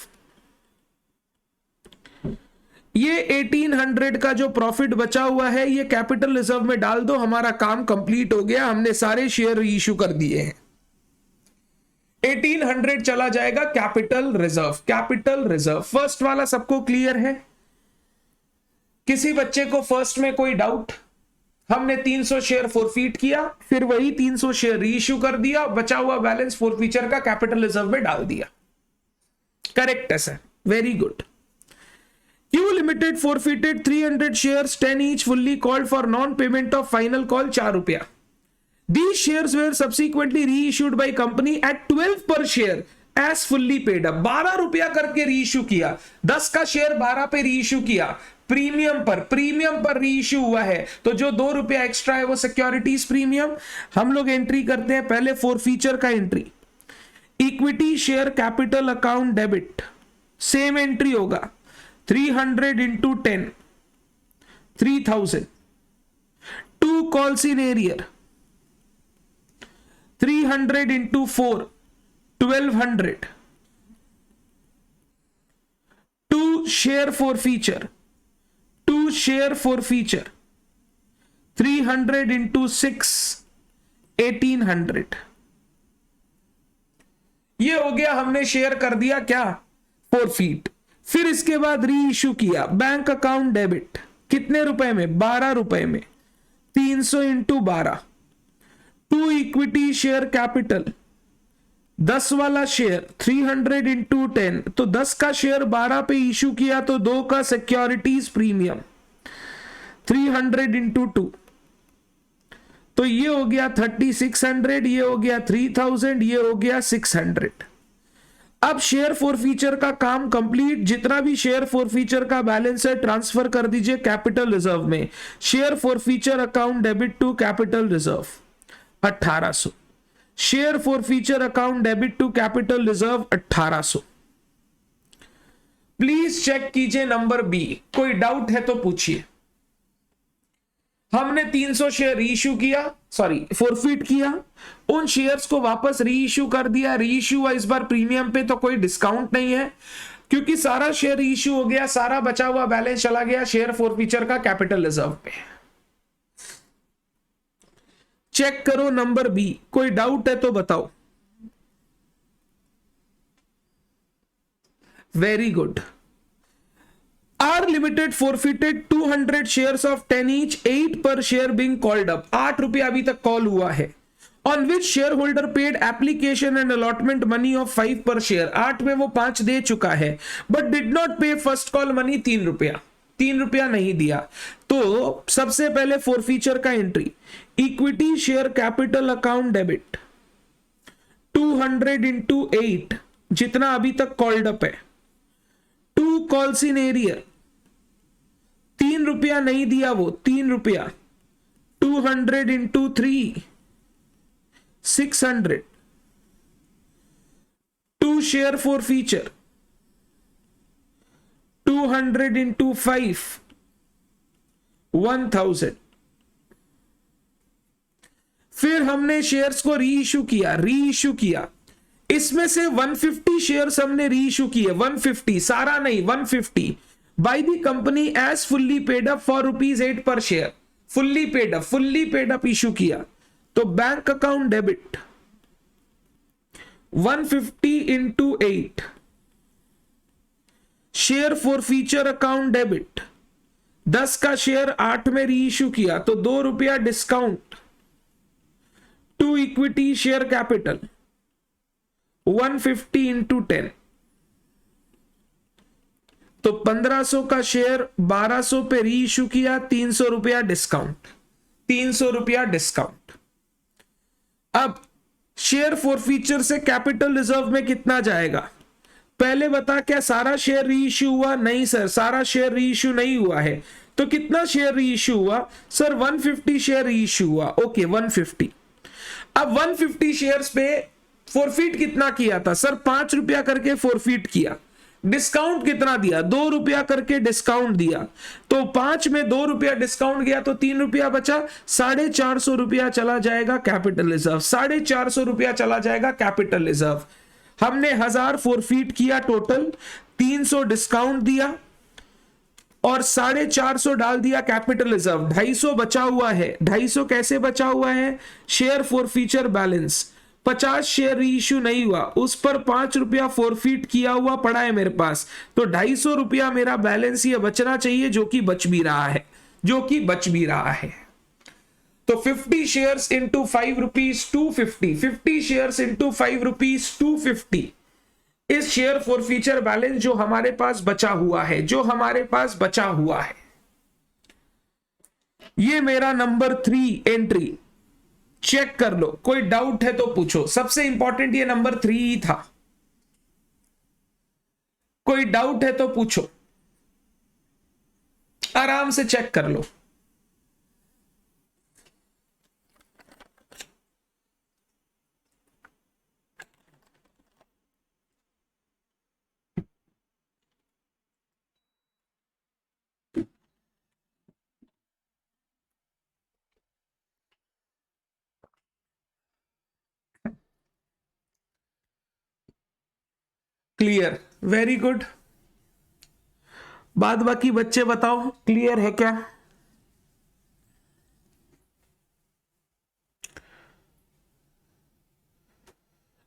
ये 1800 का जो प्रॉफिट बचा हुआ है ये कैपिटल रिजर्व में डाल दो। हमारा काम कंप्लीट हो गया, हमने सारे शेयर इश्यू कर दिए हैं। 1800 चला जाएगा कैपिटल रिजर्व। फर्स्ट वाला सबको क्लियर है? किसी बच्चे को फर्स्ट में कोई डाउट? हमने 300 शेयर फॉरफीट किया, फिर वही 300 शेयर रीइश्यू कर दिया, बचा हुआ बैलेंस फॉरफीचर का कैपिटल रिजर्व में डाल दिया। करेक्ट है sir, very good. Q limited forfeited 300 shares 10 each fully called for non payment of final call ₹4। These shares were subsequently reissued by company at 12 per share as fully paid up। ₹12 करके reissue किया। 10 का share 12 पे reissue किया। Premium पर reissue हुआ है तो जो ₹2 एक्स्ट्रा है वो सिक्योरिटीज प्रीमियम। हम लोग एंट्री करते हैं पहले फॉरफीचर का entry. Equity share capital account debit, same entry होगा 300 into 10 3000। To calls in arrear 300 into 4 1200। To share forfeiture 300 into 6 1800। ये हो गया, हमने शेयर कर दिया क्या? फॉरफीट। फिर इसके बाद री इश्यू किया। बैंक अकाउंट डेबिट कितने रुपए में? ₹12 में। 300 into 12। To equity share capital 10 वाला शेयर 300 इंटू 10, तो 10 का शेयर 12 पे इश्यू किया तो 2 का सिक्योरिटीज प्रीमियम 300 इंटू 2, तो ये हो गया 3600, ये हो गया 3000, ये हो गया 600। अब शेयर फॉरफीचर का काम कंप्लीट। जितना भी शेयर फॉरफीचर का बैलेंस है ट्रांसफर कर दीजिए कैपिटल रिजर्व में। Share forfeiture account debit to capital reserve 1800। Share forfeiture account debit to capital reserve 1800। Please check कीजिए नंबर बी। कोई डाउट है तो पूछिए। हमने 300 शेयर रीइश्यू किया, फॉरफिट किया, उन शेयर्स को वापस रीइश्यू कर दिया। रीइश्यू हुआ इस बार प्रीमियम पे तो कोई डिस्काउंट नहीं है क्योंकि सारा शेयर रीइश्यू हो गया, सारा बचा हुआ बैलेंस चला गया शेयर फॉरफीचर का कैपिटल रिजर्व पे। चेक करो नंबर बी। कोई डाउट है तो बताओ। Very good. R limited forfeited 200 shares of 10 each 8 per share being called up. ₹8 अभी तक कॉल हुआ है। On which share holder paid application and allotment money of 5 पर शेयर। 8 में वो 5 दे चुका है बट डिड नॉट पे फर्स्ट कॉल मनी ₹3 नहीं दिया। तो सबसे पहले फॉरफीचर का entry, equity share capital account debit 200 into 8, जितना अभी तक कॉल्ड अप है, 2 कॉल्स इन एरियर, 3 रुपया नहीं दिया वो, 3 रुपया, 200 इंटू 3 600, 2 शेयर फॉरफीचर 200 इंटू 5 1000। फिर हमने शेयर्स को रीइश्यू किया, इसमें से 150 शेयर्स हमने रीइश्यू किए, 150, सारा नहीं, 150 by the company as fully paid up for ₹8 per share, fully paid up issue किया। तो bank account debit 150 into 8, share forfeiture account debit 10 का शेयर 8 में रीइश्यू किया तो 2 रुपया discount, 2 equity share capital 150 into 10, तो 1500 का शेयर 1200 पे रीइश्यू किया, 300 रुपया डिस्काउंट, 300 रुपया डिस्काउंट। अब शेयर फॉरफीचर से कैपिटल रिजर्व में कितना जाएगा? पहले बता, क्या सारा शेयर रीइश्यू हुआ? नहीं सर, सारा शेयर रीइश्यू नहीं हुआ है। तो कितना शेयर रीइश्यू हुआ? सर 150 शेयर रीइश्यू हुआ। ओके 150। अब 150 शेयर्स पे फॉरफीट कितना किया था? सर 5 रुपया करके फॉरफीट किया। डिस्काउंट कितना दिया? 2 रुपया करके डिस्काउंट दिया। तो 5 में 2 रुपया डिस्काउंट गया तो 3 रुपया बचा, 450 रुपया चला जाएगा कैपिटल रिजर्व, 450 रुपया चला जाएगा कैपिटल रिजर्व। हमने 1000 फॉरफीट किया टोटल, 300 डिस्काउंट दिया और 450 डाल दिया कैपिटल रिजर्व, 250 बचा हुआ है। 250 कैसे बचा हुआ है? Share forfeiture balance 50 share reissue नहीं हुआ, उस पर 5 रुपया फॉरफीट किया हुआ पड़ा है मेरे पास, तो 250 रुपया मेरा बैलेंस ये बचना चाहिए, जो कि बच भी रहा है, तो 50 shares into 5 rupees 250, 50 shares into 5 rupees 250 इस शेयर फॉरफीचर बैलेंस जो हमारे पास बचा हुआ है, ये मेरा नंबर 3 एंट्री। चेक कर लो, कोई डाउट है तो पूछो। सबसे इंपॉर्टेंट ये नंबर 3 ही था, कोई डाउट है तो पूछो, आराम से चेक कर लो। Clear, very good. बाद बाकी बच्चे बताओ, क्लियर है क्या?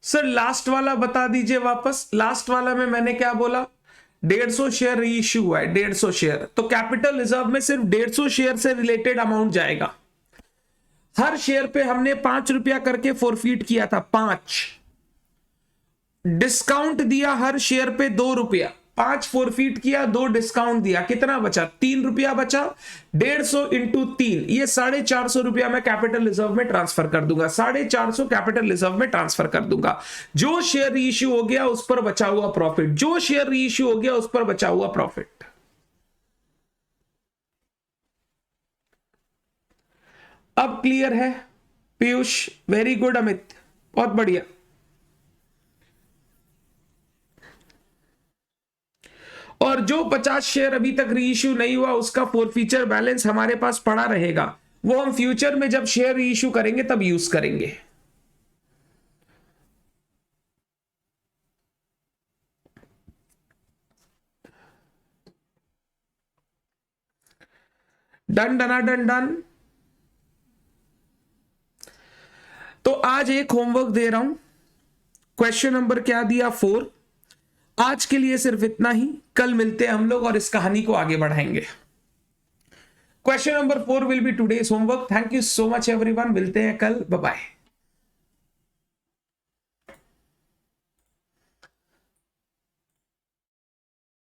सर लास्ट वाला बता दीजिए वापस। लास्ट वाला में मैंने क्या बोला? 150 शेयर रीइश्यू हुआ है, 150 शेयर, तो कैपिटल रिजर्व में सिर्फ 150 शेयर से रिलेटेड अमाउंट जाएगा। हर शेयर पे हमने 5 रुपया करके फॉरफीट किया था, 5 डिस्काउंट दिया, हर शेयर पे 2 रुपया, 5 फॉरफीट किया, 2 डिस्काउंट दिया, कितना बचा? 3 रुपया बचा। 150 इंटू 3, ये 450 रुपया मैं कैपिटल रिजर्व में ट्रांसफर कर दूंगा, 450 कैपिटल रिजर्व में ट्रांसफर कर दूंगा। जो शेयर रीइश्यू हो गया उस पर बचा हुआ प्रॉफिट, अब क्लियर है? पीयूष वेरी गुड, अमित बहुत बढ़िया। और जो 50 शेयर अभी तक रीइश्यू नहीं हुआ उसका फॉरफीचर बैलेंस हमारे पास पड़ा रहेगा, वो हम फ्यूचर में जब शेयर रीइश्यू करेंगे तब यूज करेंगे। डन डना डन डन। तो आज एक होमवर्क दे रहा हूं, क्वेश्चन नंबर क्या दिया? 4। आज के लिए सिर्फ इतना ही, कल मिलते हैं हम लोग और इस कहानी को आगे बढ़ाएंगे। Question number 4 will be today's homework. Thank you so much everyone, मिलते हैं कल, बाय बाय।